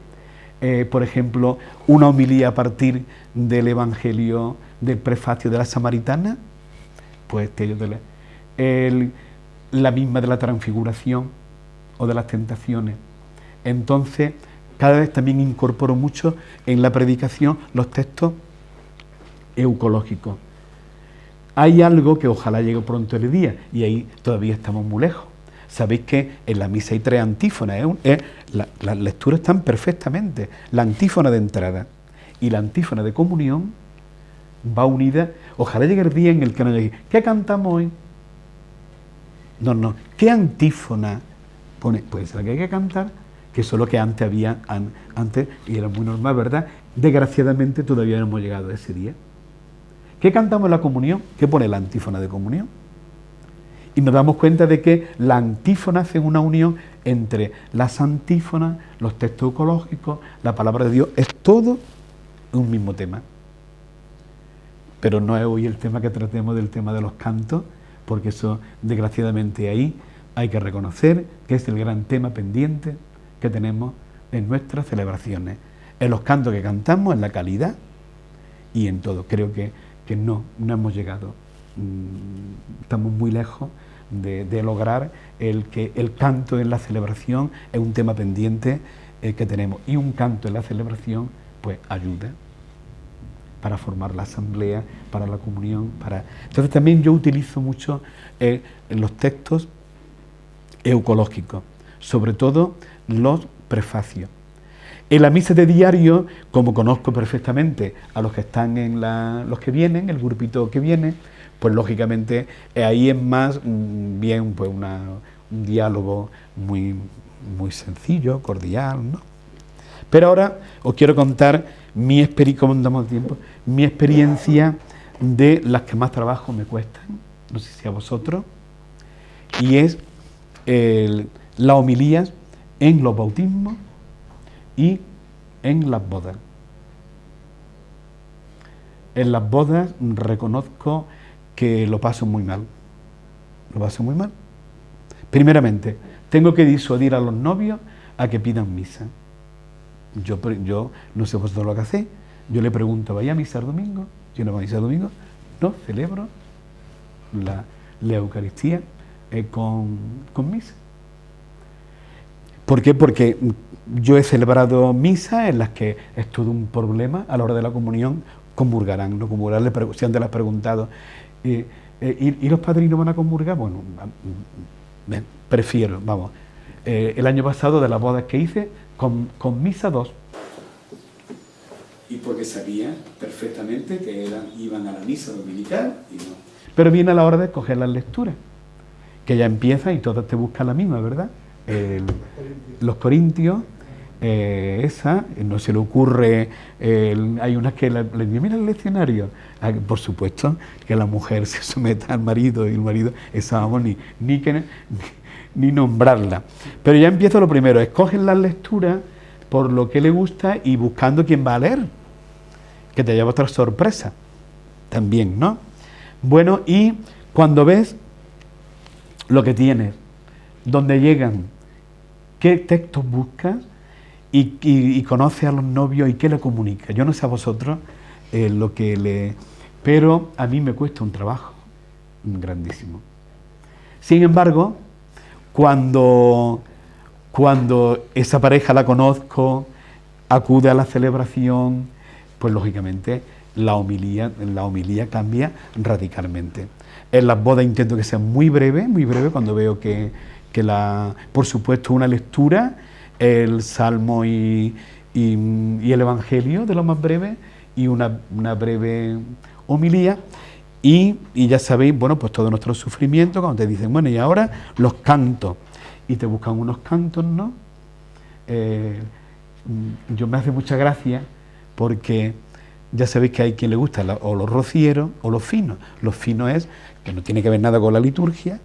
por ejemplo, una homilía a partir del Evangelio, del prefacio de la Samaritana, pues la misma de la Transfiguración o de las Tentaciones. Entonces, cada vez también incorporo mucho en la predicación los textos eucológicos. Hay algo que ojalá llegue pronto el día, y ahí todavía estamos muy lejos. Sabéis que en la misa hay 3 antífonas, las lecturas están perfectamente. La antífona de entrada y la antífona de comunión va unida. Ojalá llegue el día en el que nos llegue, ¿qué cantamos hoy? No, ¿qué antífona pone? Puede ser la que hay que cantar, que eso es lo que antes había, y era muy normal, ¿verdad? Desgraciadamente todavía no hemos llegado a ese día. ¿Qué cantamos en la comunión? ¿Qué pone la antífona de comunión? Y nos damos cuenta de que la antífona hace una unión entre las antífonas, los textos eucológicos, la palabra de Dios, es todo un mismo tema. Pero no es hoy el tema que tratemos del tema de los cantos, porque eso, desgraciadamente, ahí hay que reconocer que es el gran tema pendiente que tenemos en nuestras celebraciones, en los cantos que cantamos, en la calidad y en todo. Creo que no hemos llegado, estamos muy lejos de lograr que el canto en la celebración es un tema pendiente que tenemos, y un canto en la celebración pues ayuda para formar la asamblea, para la comunión, Entonces también yo utilizo mucho los textos eucológicos, sobre todo los prefacios. En la misa de diario, como conozco perfectamente a los que están los que vienen, el grupito que viene, pues lógicamente ahí es más bien pues un diálogo muy, muy sencillo, cordial, ¿no? Pero ahora os quiero contar mi experiencia de las que más trabajo me cuestan, no sé si a vosotros, y es las homilías en los bautismos y en las bodas. En las bodas reconozco que lo paso muy mal. Primeramente, tengo que disuadir a los novios a que pidan misa. Yo no sé vosotros lo que hacéis. Yo le pregunto, ¿vais a misa el domingo? Si no vais a misa el domingo, no, celebro la Eucaristía con misa. ¿Por qué? Porque yo he celebrado misas en las que es todo un problema a la hora de la comunión. Comulgarán, no comulgarán, si antes le has preguntado, ¿y los padrinos van a comulgar? Bueno, prefiero, vamos. El año pasado, de las bodas que hice, con misa 2. Y porque sabía perfectamente que iban a la misa dominical y no. Pero viene a la hora de escoger las lecturas, que ya empieza y todas te buscan la misma, ¿verdad? Los Corintios, esa, no se le ocurre, hay unas que le digo, mira el leccionario, por supuesto que la mujer se someta al marido y el marido, esa vamos ni nombrarla. Pero ya empieza lo primero, escogen las lecturas por lo que le gusta y buscando quién va a leer, que te lleva otra sorpresa también, ¿no? Bueno, y cuando ves lo que tienes, dónde llegan, qué textos buscas y conoce a los novios y qué le comunica. Yo no sé a vosotros lo que le... Pero a mí me cuesta un trabajo grandísimo. Sin embargo, cuando esa pareja la conozco, acude a la celebración, pues lógicamente la homilía cambia radicalmente. En las bodas intento que sea muy breve, cuando veo que por supuesto una lectura, el Salmo y el Evangelio de lo más breve, y una breve homilía, y ya sabéis, bueno, pues todo nuestro sufrimiento, cuando te dicen, bueno, y ahora los cantos, y te buscan unos cantos, ¿no? Yo me hace mucha gracia, porque ya sabéis que hay quien le gusta o los rocieros o los finos. Los finos es que no tiene que ver nada con la liturgia,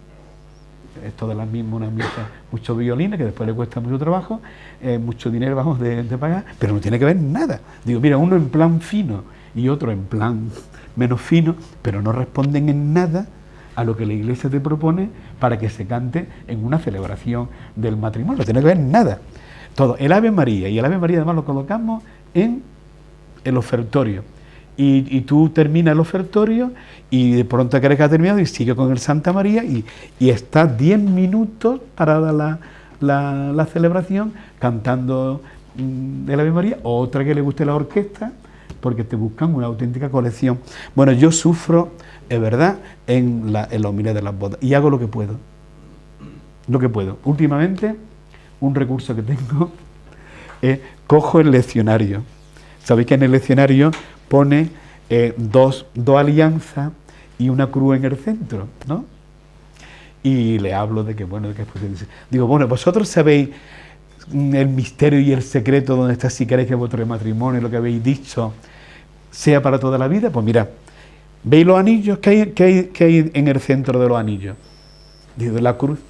es todas las mismas, una misa, muchos violines, que después le cuesta mucho trabajo, mucho dinero vamos de pagar, pero no tiene que ver nada. Digo, mira, uno en plan fino y otro en plan menos fino, pero no responden en nada a lo que la Iglesia te propone para que se cante en una celebración del matrimonio. No tiene que ver nada. Todo, el Ave María, y el Ave María además lo colocamos en el ofertorio. Y tú terminas el ofertorio y de pronto crees que ha terminado y sigue con el Santa María y estás 10 minutos parada la celebración cantando el Ave María, o otra que le guste la orquesta, porque te buscan una auténtica colección. Bueno, yo sufro, es verdad, en la homilía de las bodas, y hago lo que puedo. Lo que puedo. Últimamente, un recurso que tengo es cojo el leccionario. Sabéis que en el leccionario pone dos alianzas y una cruz en el centro, ¿no? Y le hablo de que, bueno, de que después dice, digo, bueno, vosotros sabéis el misterio y el secreto donde está, si queréis que vuestro matrimonio, lo que habéis dicho, sea para toda la vida. Pues mira, ¿veis los anillos? ¿Qué hay en el centro de los anillos? Digo, la cruz.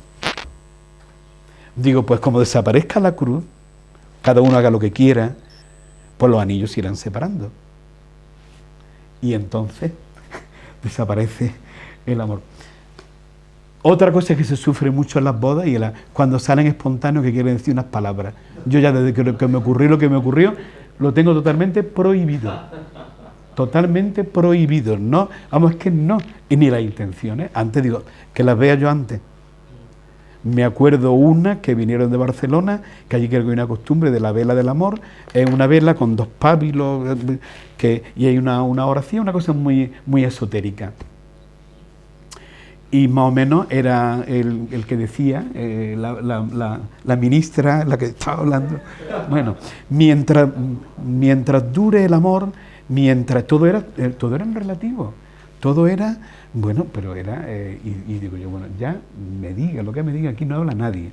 Digo, pues como desaparezca la cruz, cada uno haga lo que quiera, pues los anillos se irán separando. Y entonces desaparece el amor. Otra cosa que se sufre mucho en las bodas y cuando salen espontáneos que quieren decir unas palabras. Yo ya desde que me ocurrió lo que me ocurrió, lo tengo totalmente prohibido. Totalmente prohibido. No, vamos, es que no. Y ni las intenciones. Antes digo, que las vea yo antes. Me acuerdo una que vinieron de Barcelona, que allí creo que hay una costumbre de la vela del amor, es una vela con 2 pábilos, y hay una oración, una cosa muy, muy esotérica. Y más o menos era el que decía, la ministra, la que estaba hablando, bueno, mientras dure el amor, todo era en relativo, todo era... Bueno, pero era, y digo yo, bueno, ya me diga, lo que me diga, aquí no habla nadie.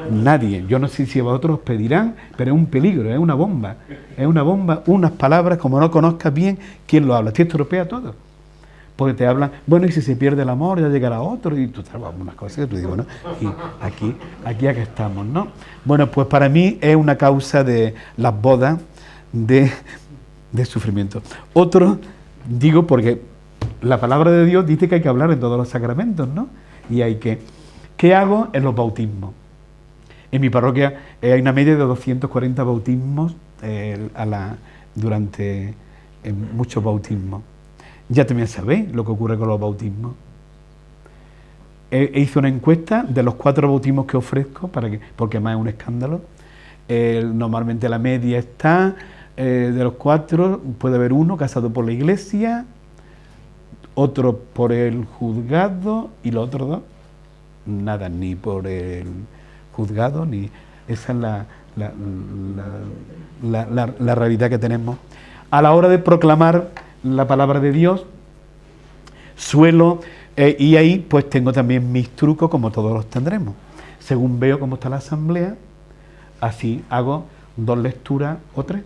Nadie. Yo no sé si vosotros os pedirán, pero es un peligro, es una bomba. Es una bomba, unas palabras, como no conozcas bien quién lo habla, te estropea todo. Porque te hablan, bueno, y si se pierde el amor, ya llegará otro, y tú sabes, unas cosas que tú dices, bueno, aquí estamos, ¿no? Bueno, pues para mí es una causa de las bodas de sufrimiento. Otro, digo, porque la palabra de Dios dice que hay que hablar en todos los sacramentos, ¿no? Y hay que... ¿Qué hago en los bautismos? En mi parroquia hay una media de 240 bautismos durante muchos bautismos. Ya también sabéis lo que ocurre con los bautismos. Hice una encuesta de los 4 bautismos que ofrezco, porque además es un escándalo. Normalmente la media está, de los 4, puede haber uno casado por la Iglesia, otro por el juzgado y los otros 2, nada, ni por el juzgado, ni... Esa es la realidad que tenemos. A la hora de proclamar la palabra de Dios, suelo, y ahí pues tengo también mis trucos, como todos los tendremos. Según veo cómo está la asamblea, así hago 2 lecturas o 3.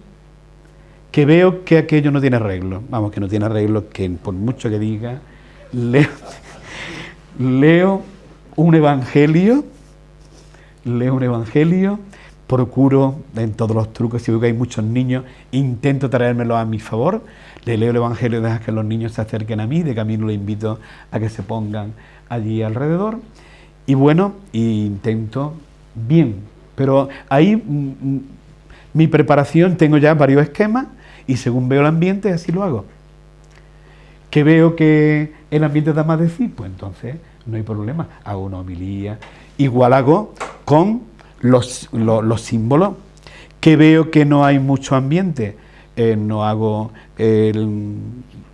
Que veo que aquello no tiene arreglo, vamos, que no tiene arreglo, que por mucho que diga, leo un evangelio, procuro en todos los trucos, si veo que hay muchos niños, intento traérmelos a mi favor, le leo el evangelio, deja que los niños se acerquen a mí, de camino les invito a que se pongan allí alrededor, y bueno, intento bien, pero ahí Mi preparación, tengo ya varios esquemas y según veo el ambiente, así lo hago. ¿Que veo que el ambiente da más de sí? Pues entonces no hay problema, hago una homilía. Igual hago con los símbolos. ¿Que veo que no hay mucho ambiente? No hago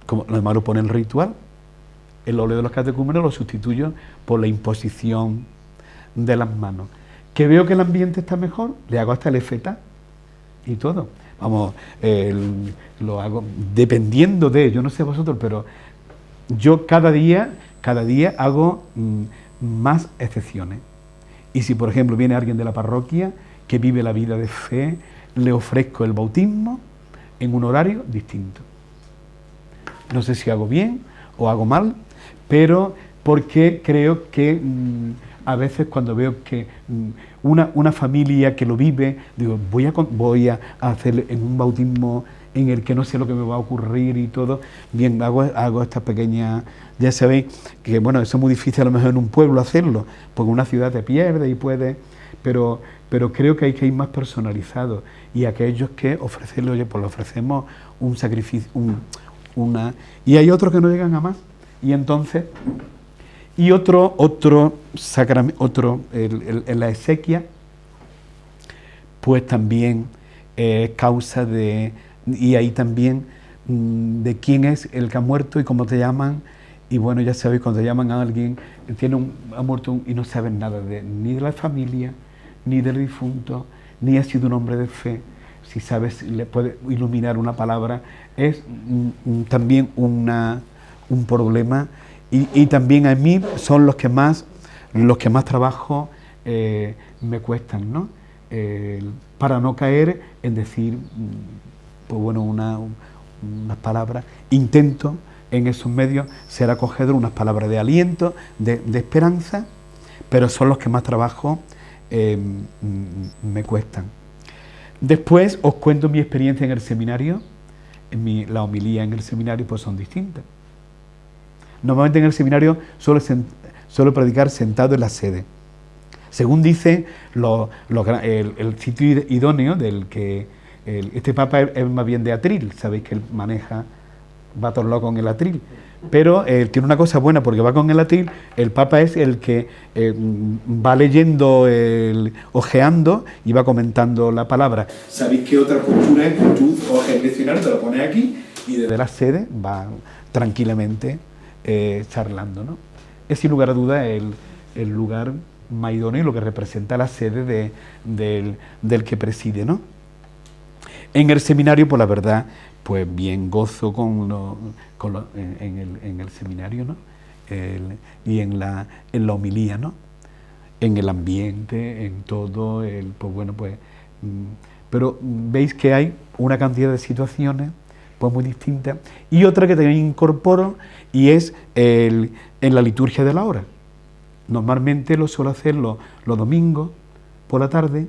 como lo malo pone el ritual. El óleo de los catecúmenos lo sustituyo por la imposición de las manos. ¿Que veo que el ambiente está mejor? Le hago hasta el efetá y todo. Vamos, lo hago dependiendo de, yo no sé vosotros, pero yo cada día hago más excepciones. Y si por ejemplo viene alguien de la parroquia que vive la vida de fe, le ofrezco el bautismo en un horario distinto. No sé si hago bien o hago mal, pero porque creo que a veces cuando veo que una familia que lo vive, digo, voy a hacer en un bautismo en el que no sé lo que me va a ocurrir y todo, bien, hago estas pequeñas, ya sabéis que bueno, eso es muy difícil a lo mejor en un pueblo hacerlo, porque en una ciudad te pierde y puede, pero creo que hay que ir más personalizado y aquellos que ofrecerle, oye, pues le ofrecemos un sacrificio, y hay otros que no llegan a más, y entonces, y otro sacramento, en la exequia, pues también es causa de, y ahí también de quién es el que ha muerto y cómo te llaman, y bueno, ya sabéis, cuando llaman a alguien, ha muerto y no saben nada ni de la familia, ni del difunto, ni ha sido un hombre de fe. Si sabes, le puede iluminar una palabra, es también un problema, y también a mí son los que más trabajo me cuestan, ¿no? Para no caer en decir, pues bueno, unas palabras, intento en esos medios ser acogedor, unas palabras de aliento, de esperanza, pero son los que más trabajo me cuestan. Después os cuento mi experiencia en el seminario. La homilía en el seminario pues son distintas. Normalmente en el seminario suelo predicar sentado en la sede. Según dice el sitio idóneo del que este papa es más bien de atril, sabéis que él va todo loco con el atril, pero tiene una cosa buena porque va con el atril, el papa es el que va leyendo, ojeando y va comentando la palabra. ¿Sabéis qué otra postura es que tú coges el leccionario, te lo pones aquí y De la sede va tranquilamente charlando, ¿no? Es sin lugar a duda el lugar más idóneo y lo que representa la sede del que preside, ¿no? En el seminario, pues la verdad, pues bien gozo en el seminario, ¿no? Y en la homilía, ¿no? En el ambiente, en todo, pues bueno, pues... pero veis que hay una cantidad de situaciones pues muy distintas, y otra que también incorporo, y es en la liturgia de la hora. Normalmente lo suelo hacer los domingos por la tarde,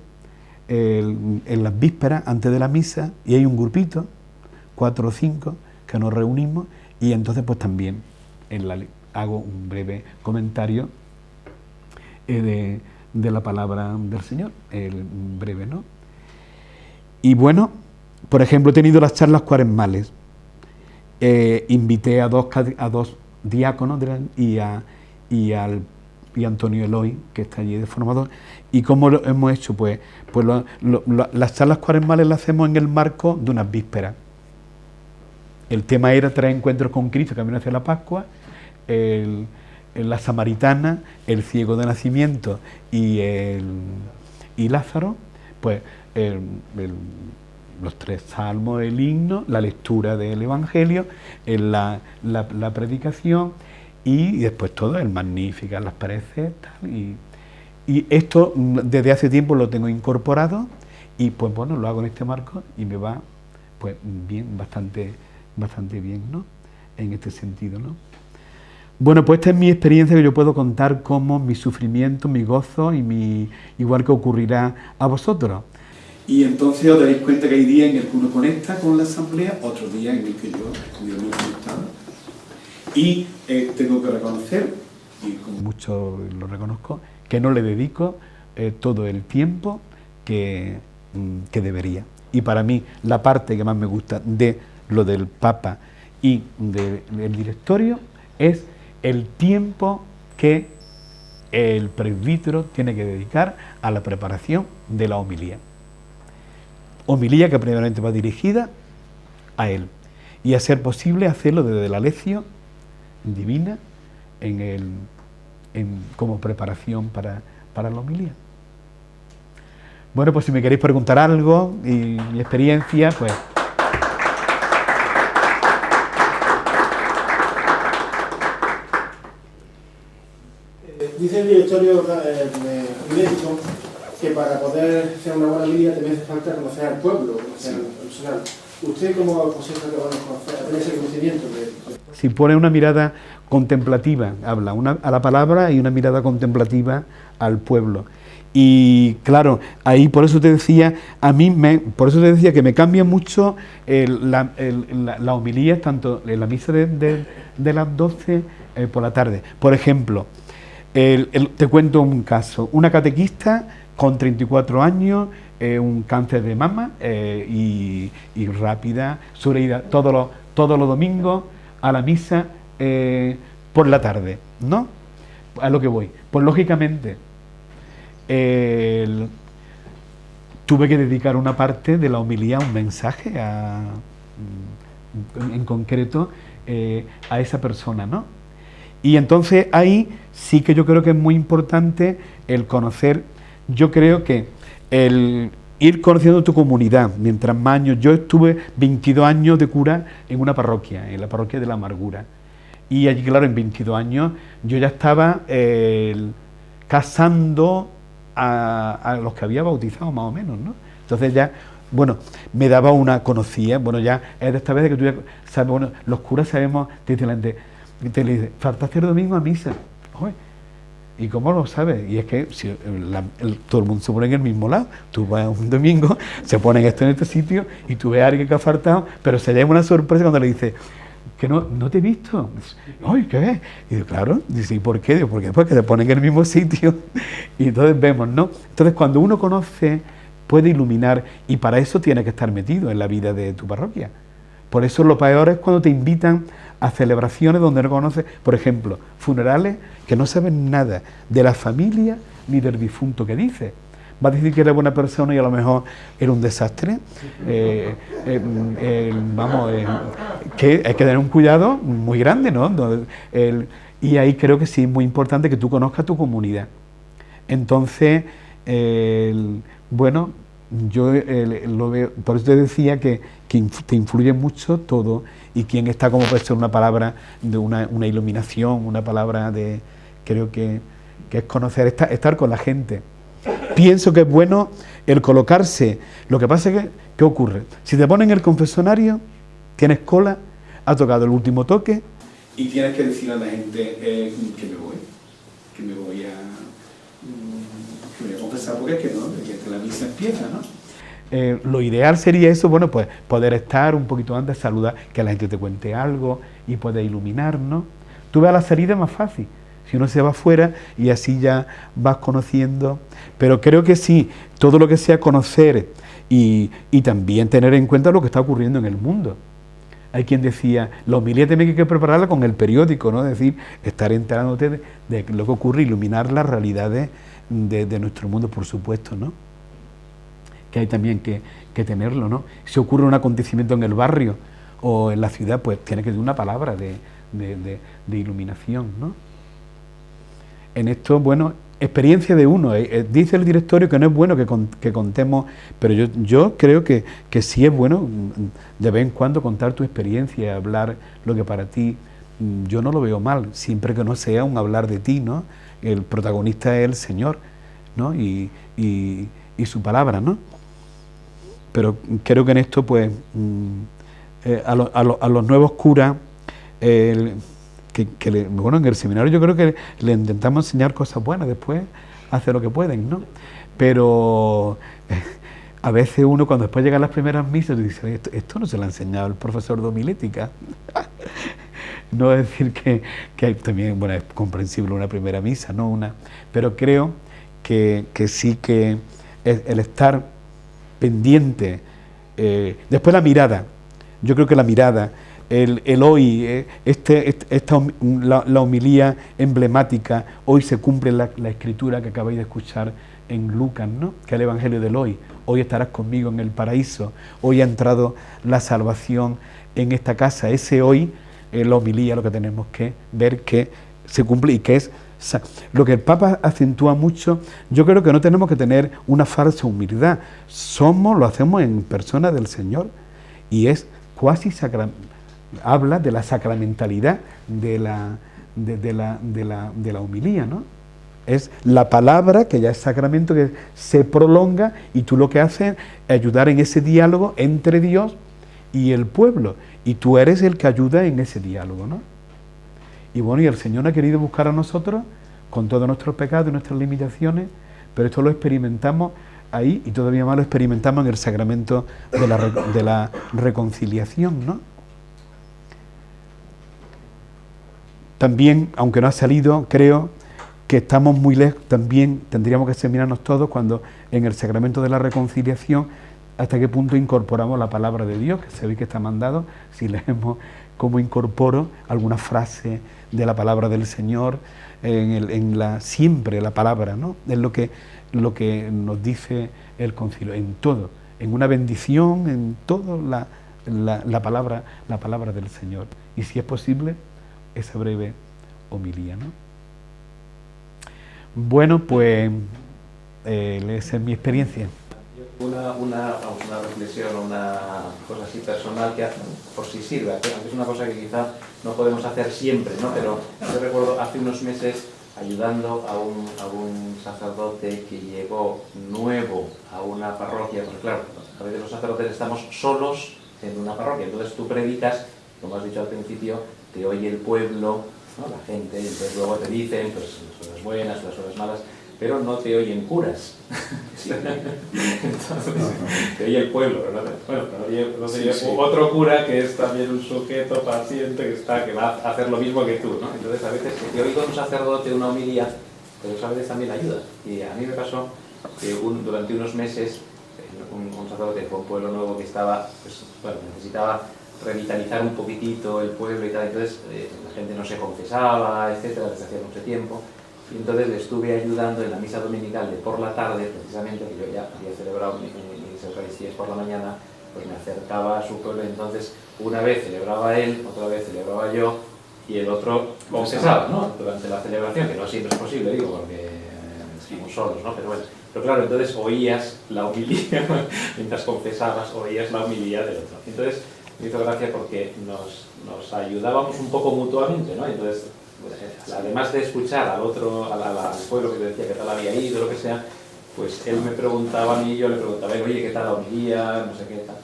en las vísperas, antes de la misa, y hay un grupito, 4 o 5, que nos reunimos, y entonces pues también hago un breve comentario de la palabra del Señor, breve, ¿no? Y bueno, por ejemplo, he tenido las charlas cuaresmales, invité a dos diáconos y a Antonio Eloy, que está allí de formador. ¿Y cómo lo hemos hecho? Pues las charlas cuaresmales las hacemos en el marco de unas vísperas. El tema era 3 encuentros con Cristo, camino hacia la Pascua, la samaritana, el ciego de nacimiento y Lázaro, pues los 3 salmos, el himno, la lectura del Evangelio, la predicación, y después todo, el Magnificat, las preces, tal, y esto desde hace tiempo lo tengo incorporado, y pues bueno, lo hago en este marco y me va pues bien, bastante bien, ¿no? En este sentido, ¿no? Bueno, pues esta es mi experiencia que yo puedo contar como mi sufrimiento, mi gozo y igual que ocurrirá a vosotros. Y entonces os daréis cuenta que hay días en el que uno conecta con la asamblea, otros días en el que yo no he conectado. Y tengo que reconocer, y con mucho lo reconozco, que no le dedico todo el tiempo que debería. y para mí la parte que más me gusta de lo del Papa y del directorio es el tiempo que el presbítero tiene que dedicar a la preparación de la homilía. Homilía que primeramente va dirigida a él, y a ser posible hacerlo desde la lección divina como preparación para la homilía. Bueno, pues si me queréis preguntar algo y mi experiencia, pues... Dice el directorio médico que para poder hacer una buena homilía también hace falta conocer al pueblo, conocer al personal. ¿Usted cómo aconseja que van a tener ese conocimiento de...? Si pone una mirada contemplativa, habla a la palabra y una mirada contemplativa al pueblo. Y claro, ahí por eso te decía, por eso te decía que me cambia mucho la homilía, tanto en la misa de las 12 por la tarde. Por ejemplo, te cuento un caso, una catequista con 34 años, un cáncer de mama y rápida, sobreída todos los domingos a la misa por la tarde, ¿no? A lo que voy. Pues lógicamente tuve que dedicar una parte de la homilía, un mensaje en concreto a esa persona, ¿no? Y entonces ahí sí que yo creo que es muy importante el conocer, yo creo que el ir conociendo tu comunidad, mientras más años, yo estuve 22 años de cura en una parroquia, en la parroquia de la Amargura, y allí claro, en 22 años yo ya estaba casando a los que había bautizado más o menos, ¿no? Entonces ya, bueno, me daba conocía, bueno, ya es de esta vez de que tú ya sabes, bueno, los curas sabemos, te dice la gente, te le dice, faltaste el domingo a misa. Oye, ¿y cómo lo sabes? Y es que si todo el mundo se pone en el mismo lado. Tú vas un domingo, se ponen esto en este sitio y tú ves a alguien que ha faltado, pero se lleva una sorpresa cuando le dice que no te he visto. ¡Ay, qué ves! Y digo, claro, dice, ¿y por qué? Digo, porque después que se ponen en el mismo sitio y entonces vemos, ¿no? Entonces cuando uno conoce, puede iluminar, y para eso tiene que estar metido en la vida de tu parroquia. Por eso lo peor es cuando te invitan a celebraciones donde no conoces, por ejemplo, funerales que no saben nada de la familia ni del difunto que dice. Va a decir que era buena persona y a lo mejor era un desastre. Que hay que tener un cuidado muy grande, ¿no? Y ahí creo que sí es muy importante que tú conozcas tu comunidad. Entonces, bueno, yo lo veo, por eso te decía que te influye mucho todo, y quién está, como puede ser una palabra de una iluminación, una palabra de, creo que es conocer, estar con la gente. Pienso que es bueno el colocarse. Lo que pasa es que, ¿qué ocurre? Si te ponen el confesionario, tienes cola, ha tocado el último toque y tienes que decir a la gente que me voy a confesar, porque es que no, que la misa empieza, ¿no? Lo ideal sería eso, bueno, pues poder estar un poquito antes, saludar, que la gente te cuente algo y pueda iluminar, ¿no? Tú ves a la salida más fácil, si uno se va afuera y así ya vas conociendo, pero creo que sí, todo lo que sea conocer y también tener en cuenta lo que está ocurriendo en el mundo. Hay quien decía, la homilía tiene que prepararla con el periódico, ¿no? Es decir, estar enterándote de lo que ocurre, iluminar las realidades de nuestro mundo, por supuesto, ¿no? Que hay también que tenerlo, ¿no? Si ocurre un acontecimiento en el barrio o en la ciudad, pues tiene que tener una palabra de iluminación, ¿no? En esto, bueno, experiencia de uno. Dice el directorio que no es bueno que contemos, pero yo creo que sí es bueno de vez en cuando contar tu experiencia, hablar lo que para ti, yo no lo veo mal, siempre que no sea un hablar de ti, ¿no? El protagonista es el Señor, ¿no? Y su palabra, ¿no? Pero creo que en esto, pues, a los nuevos curas, bueno, en el seminario yo creo que le intentamos enseñar cosas buenas, después hace lo que pueden, ¿no? Pero a veces uno, cuando después llegan las primeras misas, dice, esto no se lo ha enseñado el profesor de homilética. No es decir que hay también, bueno, es comprensible una primera misa, ¿no? Pero creo que sí que el estar pendiente Después la mirada. Yo creo que la mirada, el hoy, la homilía emblemática, hoy se cumple la escritura que acabáis de escuchar en Lucas, ¿no? Que es el Evangelio del hoy. Hoy estarás conmigo en el paraíso. Hoy ha entrado la salvación en esta casa. Ese hoy, la homilía, lo que tenemos que ver que se cumple y que es lo que el Papa acentúa mucho. Yo creo que no tenemos que tener una falsa humildad. Lo hacemos en persona del Señor y es cuasi habla de la sacramentalidad de la homilía, ¿no? Es la palabra que ya es sacramento, que se prolonga y tú lo que haces es ayudar en ese diálogo entre Dios y el pueblo. Y tú eres el que ayuda en ese diálogo, ¿no? Y bueno, y el Señor ha querido buscar a nosotros con todos nuestros pecados y nuestras limitaciones, pero esto lo experimentamos ahí y todavía más lo experimentamos en el sacramento de la reconciliación, ¿no? También, aunque no ha salido, creo que estamos muy lejos, también tendríamos que examinarnos todos cuando en el sacramento de la reconciliación hasta qué punto incorporamos la palabra de Dios, que se ve que está mandado, si leemos cómo incorporo alguna frase de la palabra del Señor, siempre la palabra, ¿no? Es lo que nos dice el concilio, en todo, en una bendición, en todo la palabra del Señor. Y si es posible, esa breve homilía, ¿no? Bueno, pues esa es mi experiencia. Una reflexión, una cosa así personal que por si sirve, aunque es una cosa que quizá no podemos hacer siempre, ¿no? Pero yo recuerdo hace unos meses ayudando a un sacerdote que llegó nuevo a una parroquia, porque claro, a veces los sacerdotes estamos solos en una parroquia, entonces tú predicas, como has dicho al principio, te oye el pueblo, ¿no? La gente, y entonces luego te dicen pues, las horas buenas, las horas malas, pero no te oyen curas. Entonces, te oye el pueblo, ¿verdad? Bueno, no te oye otro cura que es también un sujeto paciente que va a hacer lo mismo que tú, ¿no? Entonces a veces que te oigo un sacerdote una homilía, pero a veces también ayuda. Y a mí me pasó que durante unos meses un sacerdote fue un pueblo nuevo que estaba, pues, bueno, necesitaba revitalizar un poquitito el pueblo y tal, entonces la gente no se confesaba, etcétera, desde hacía mucho tiempo. Y entonces le estuve ayudando en la misa dominical de por la tarde, precisamente, que yo ya había celebrado mis Eucaristías por la mañana, pues me acercaba a su pueblo, entonces una vez celebraba él, otra vez celebraba yo, y el otro confesaba, ¿no? Durante la celebración, que no siempre es posible, digo, porque estamos solos, ¿no? Pero bueno, pero claro, entonces oías la homilía, mientras confesabas, oías la homilía del otro. Entonces me hizo gracia porque nos ayudábamos un poco mutuamente, ¿no? Entonces, además de escuchar al otro, al pueblo que te decía que tal había ido, lo que sea, pues él me preguntaba a mí y yo le preguntaba, oye, ¿qué tal la homilía? No sé qué tal.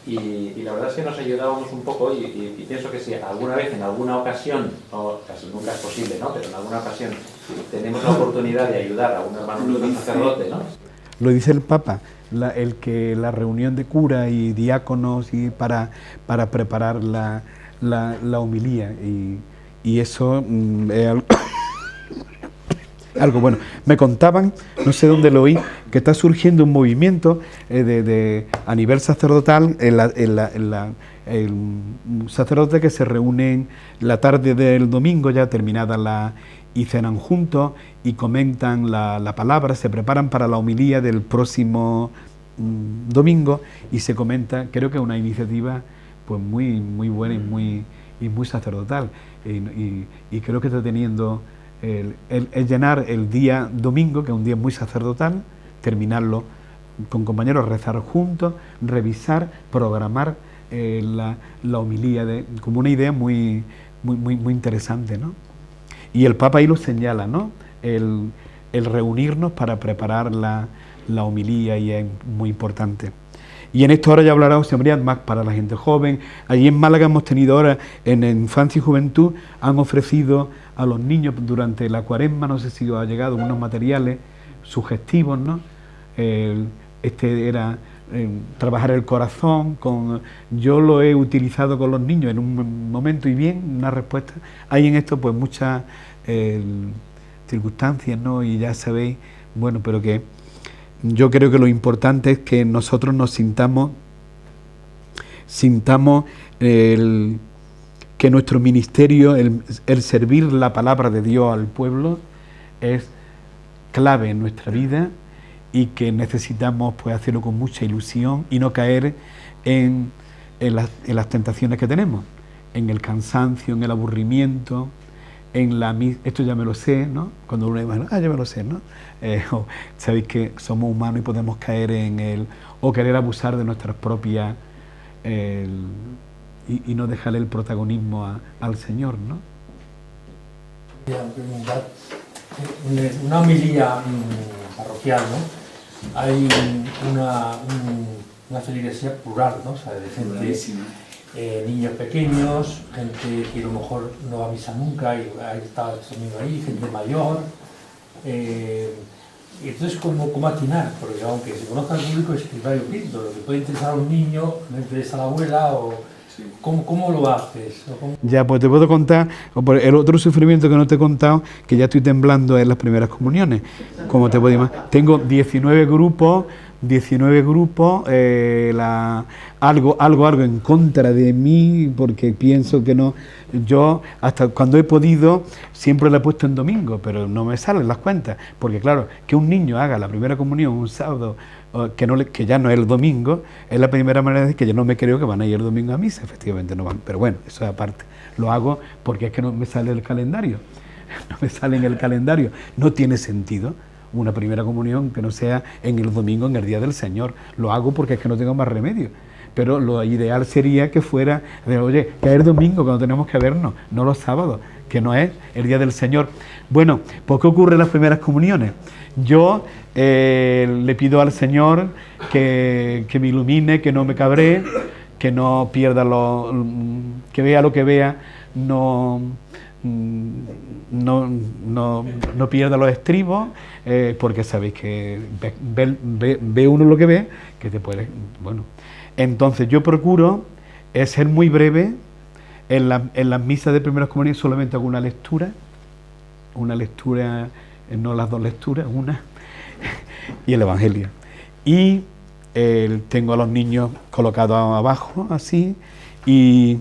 Y la verdad es que nos ayudábamos un poco y pienso que si alguna vez, en alguna ocasión, o casi nunca es posible, ¿no? Pero en alguna ocasión tenemos la oportunidad de ayudar a un hermano sacerdote, ¿no? Lo dice el Papa, la reunión de curas y diáconos y para preparar la homilía y eso es algo bueno. Me contaban, no sé dónde lo oí, que está surgiendo un movimiento a nivel sacerdotal, el sacerdote que se reúnen la tarde del domingo, ya terminada y cenan juntos y comentan la palabra, se preparan para la homilía del próximo domingo y se comenta, creo que es una iniciativa pues muy buena y muy sacerdotal. Y creo que está teniendo el llenar el día domingo, que es un día muy sacerdotal, terminarlo con compañeros, rezar juntos, revisar, programar la homilía como una idea muy interesante, ¿no? Y el Papa ahí lo señala, ¿no? El reunirnos para preparar la homilía y es muy importante. Y en esto ahora ya hablará José María más para la gente joven. Allí en Málaga hemos tenido ahora, en Infancia y Juventud, han ofrecido a los niños durante la Cuaresma, no sé si os ha llegado, unos materiales sugestivos, ¿no? Era trabajar el corazón, yo lo he utilizado con los niños en un momento y bien, una respuesta. Hay en esto pues muchas circunstancias, ¿no? Y ya sabéis, bueno, pero que yo creo que lo importante es que nosotros nos sintamos sintamos que nuestro ministerio, el servir la palabra de Dios al pueblo, es clave en nuestra vida y que necesitamos pues hacerlo con mucha ilusión y no caer en las tentaciones que tenemos, en el cansancio, en el aburrimiento, esto ya me lo sé, ¿no? Cuando uno dice, ya me lo sé, ¿no? Sabéis que somos humanos y podemos caer o querer abusar de nuestras propias y no dejarle el protagonismo al Señor, ¿no? Una homilía parroquial, ¿no? Hay una feligresía plural, ¿no? O sea, de gente, niños pequeños, gente que a lo mejor no va a misa nunca y ha estado ahí, gente mayor. Y entonces, ¿cómo atinar? Porque aunque se conozca al público es escritorio pinto, lo que puede interesar a un niño no interesa a la abuela o... ¿Cómo lo haces? Ya, pues te puedo contar, el otro sufrimiento que no te he contado, que ya estoy temblando en las primeras comuniones. Como te puedo decir, tengo 19 grupos, algo en contra de mí, porque pienso que no. Yo, hasta cuando he podido, siempre lo he puesto en domingo, pero no me salen las cuentas, porque claro, que un niño haga la primera comunión un sábado, que ya no es el domingo, es la primera manera de decir que yo no me creo que van a ir el domingo a misa, efectivamente no van, pero bueno, eso es aparte. Lo hago porque es que no me sale el calendario, no me sale en el calendario, no tiene sentido una primera comunión que no sea en el domingo, en el día del Señor. Lo hago porque es que no tengo más remedio. Pero lo ideal sería que fuera, oye, que es el domingo cuando tenemos que vernos, no los sábados, que no es el día del Señor. Bueno, pues ¿qué ocurre en las primeras comuniones? Yo le pido al Señor que me ilumine, que no me cabree, que no pierda que vea lo que vea, no pierda los estribos, porque sabéis que ve uno lo que ve, que te puede... Bueno, entonces yo procuro ser muy breve. En las misas de primeras comuniones solamente hago una lectura, no las dos lecturas, una, y el Evangelio. Y tengo a los niños colocados abajo, así, y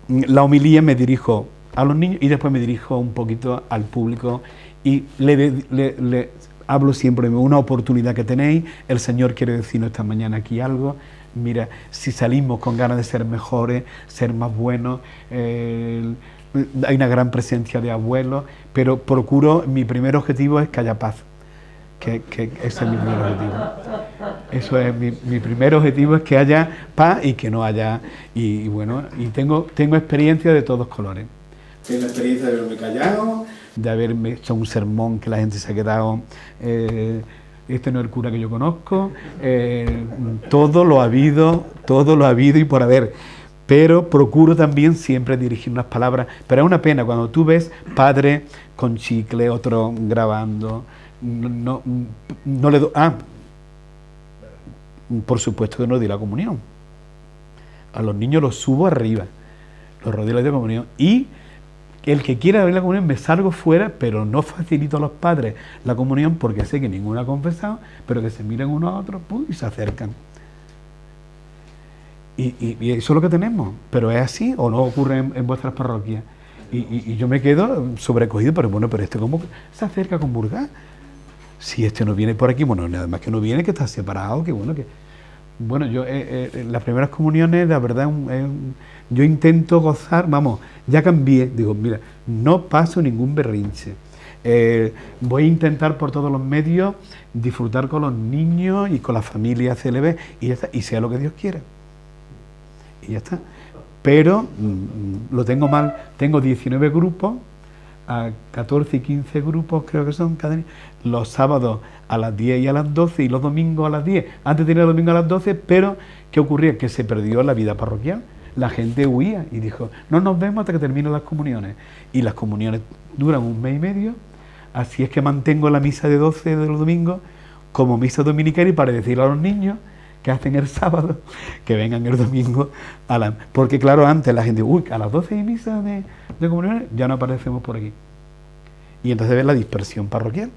la homilía me dirijo a los niños y después me dirijo un poquito al público y le hablo siempre de una oportunidad que tenéis. El Señor quiere decirnos esta mañana aquí algo. Mira, si salimos con ganas de ser mejores, ser más buenos, hay una gran presencia de abuelos, pero procuro, mi primer objetivo es que haya paz, que ese es mi primer objetivo. Eso es mi primer objetivo, es que haya paz y que no haya... Y bueno, y tengo experiencia de todos colores. Tengo la experiencia de haberme callado, de haberme hecho un sermón que la gente se ha quedado... este no es el cura que yo conozco, todo lo ha habido y por haber, pero procuro también siempre dirigir unas palabras, pero es una pena cuando tú ves padre con chicle, otro grabando, no le doy, por supuesto que no doy la comunión, a los niños los subo arriba, los rodeo de comunión, y el que quiera ver la comunión me salgo fuera, pero no facilito a los padres la comunión porque sé que ninguno ha confesado, pero que se miran uno a otro y se acercan. Y eso es lo que tenemos, pero es así o no ocurre en vuestras parroquias. Y yo me quedo sobrecogido, pero bueno, pero ¿cómo se acerca con Burgás? Si no viene por aquí, bueno, nada más que no viene, que está separado, que bueno, que... Bueno, yo las primeras comuniones, la verdad, yo intento gozar, vamos, ya cambié, digo, mira, no paso ningún berrinche. Voy a intentar por todos los medios disfrutar con los niños y con la familia CLB y ya está, y sea lo que Dios quiera. Y ya está. Pero lo tengo mal, tengo 19 grupos, a 14 y 15 grupos creo que son cada día, los sábados a las 10 y a las 12 y los domingos a las 10. Antes tenía el domingo a las 12, pero ¿qué ocurría? Que se perdió la vida parroquial. La gente huía y dijo, no nos vemos hasta que terminen las comuniones. Y las comuniones duran un mes y medio, así es que mantengo la misa de 12 de los domingos como misa dominical y para decirle a los niños que hacen el sábado, que vengan el domingo porque claro, antes la gente, a las 12 hay misa de comuniones, ya no aparecemos por aquí. Y entonces ves la dispersión parroquial.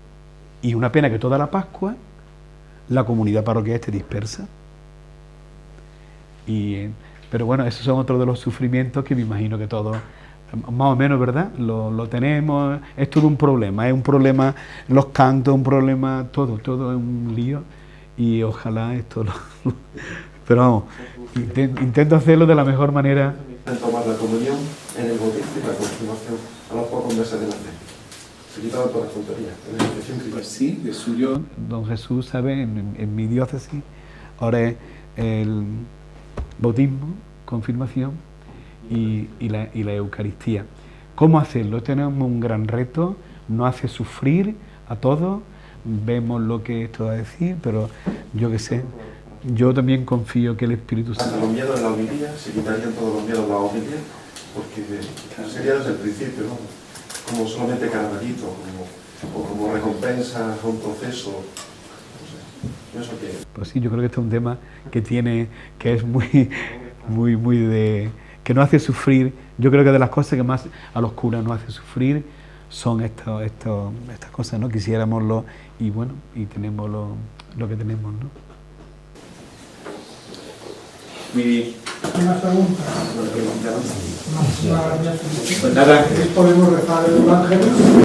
Y una pena que toda la Pascua la comunidad parroquial esté dispersa. Y Pero bueno, esos son otros de los sufrimientos que me imagino que todos, más o menos, ¿verdad? Lo tenemos, es todo un problema, es un problema los cantos, un problema, todo es un lío y ojalá esto lo... Pero vamos, intento hacerlo de la mejor manera. En tomar la comunión, en el bautismo y la confirmación a los pocos meses de nacer. Se quitaban todas las tonterías, en la iniciación Pues cristiana. sí, de suyo. Don Jesús, ¿sabe? En mi diócesis, ahora es el bautismo, confirmación y la Eucaristía. ¿Cómo hacerlo? Tenemos un gran reto, nos hace sufrir a todos, vemos lo que esto va a decir, pero yo qué sé, yo también confío que el Espíritu Hasta Santo... los miedos en la homilía, se quitarían todos los miedos de la homilía, porque sería desde el principio, ¿no? Como solamente caramelito, o como recompensa a un proceso, no sé, pienso que... Pues sí, yo creo que este es un tema que es muy de... que nos hace sufrir. Yo creo que de las cosas que más a los curas nos hace sufrir son estas cosas, ¿no? Quisiéramos y bueno, y tenemos lo que tenemos, ¿no? Muy bien. Una pregunta. Pues nada. Podemos rezar el Evangelio.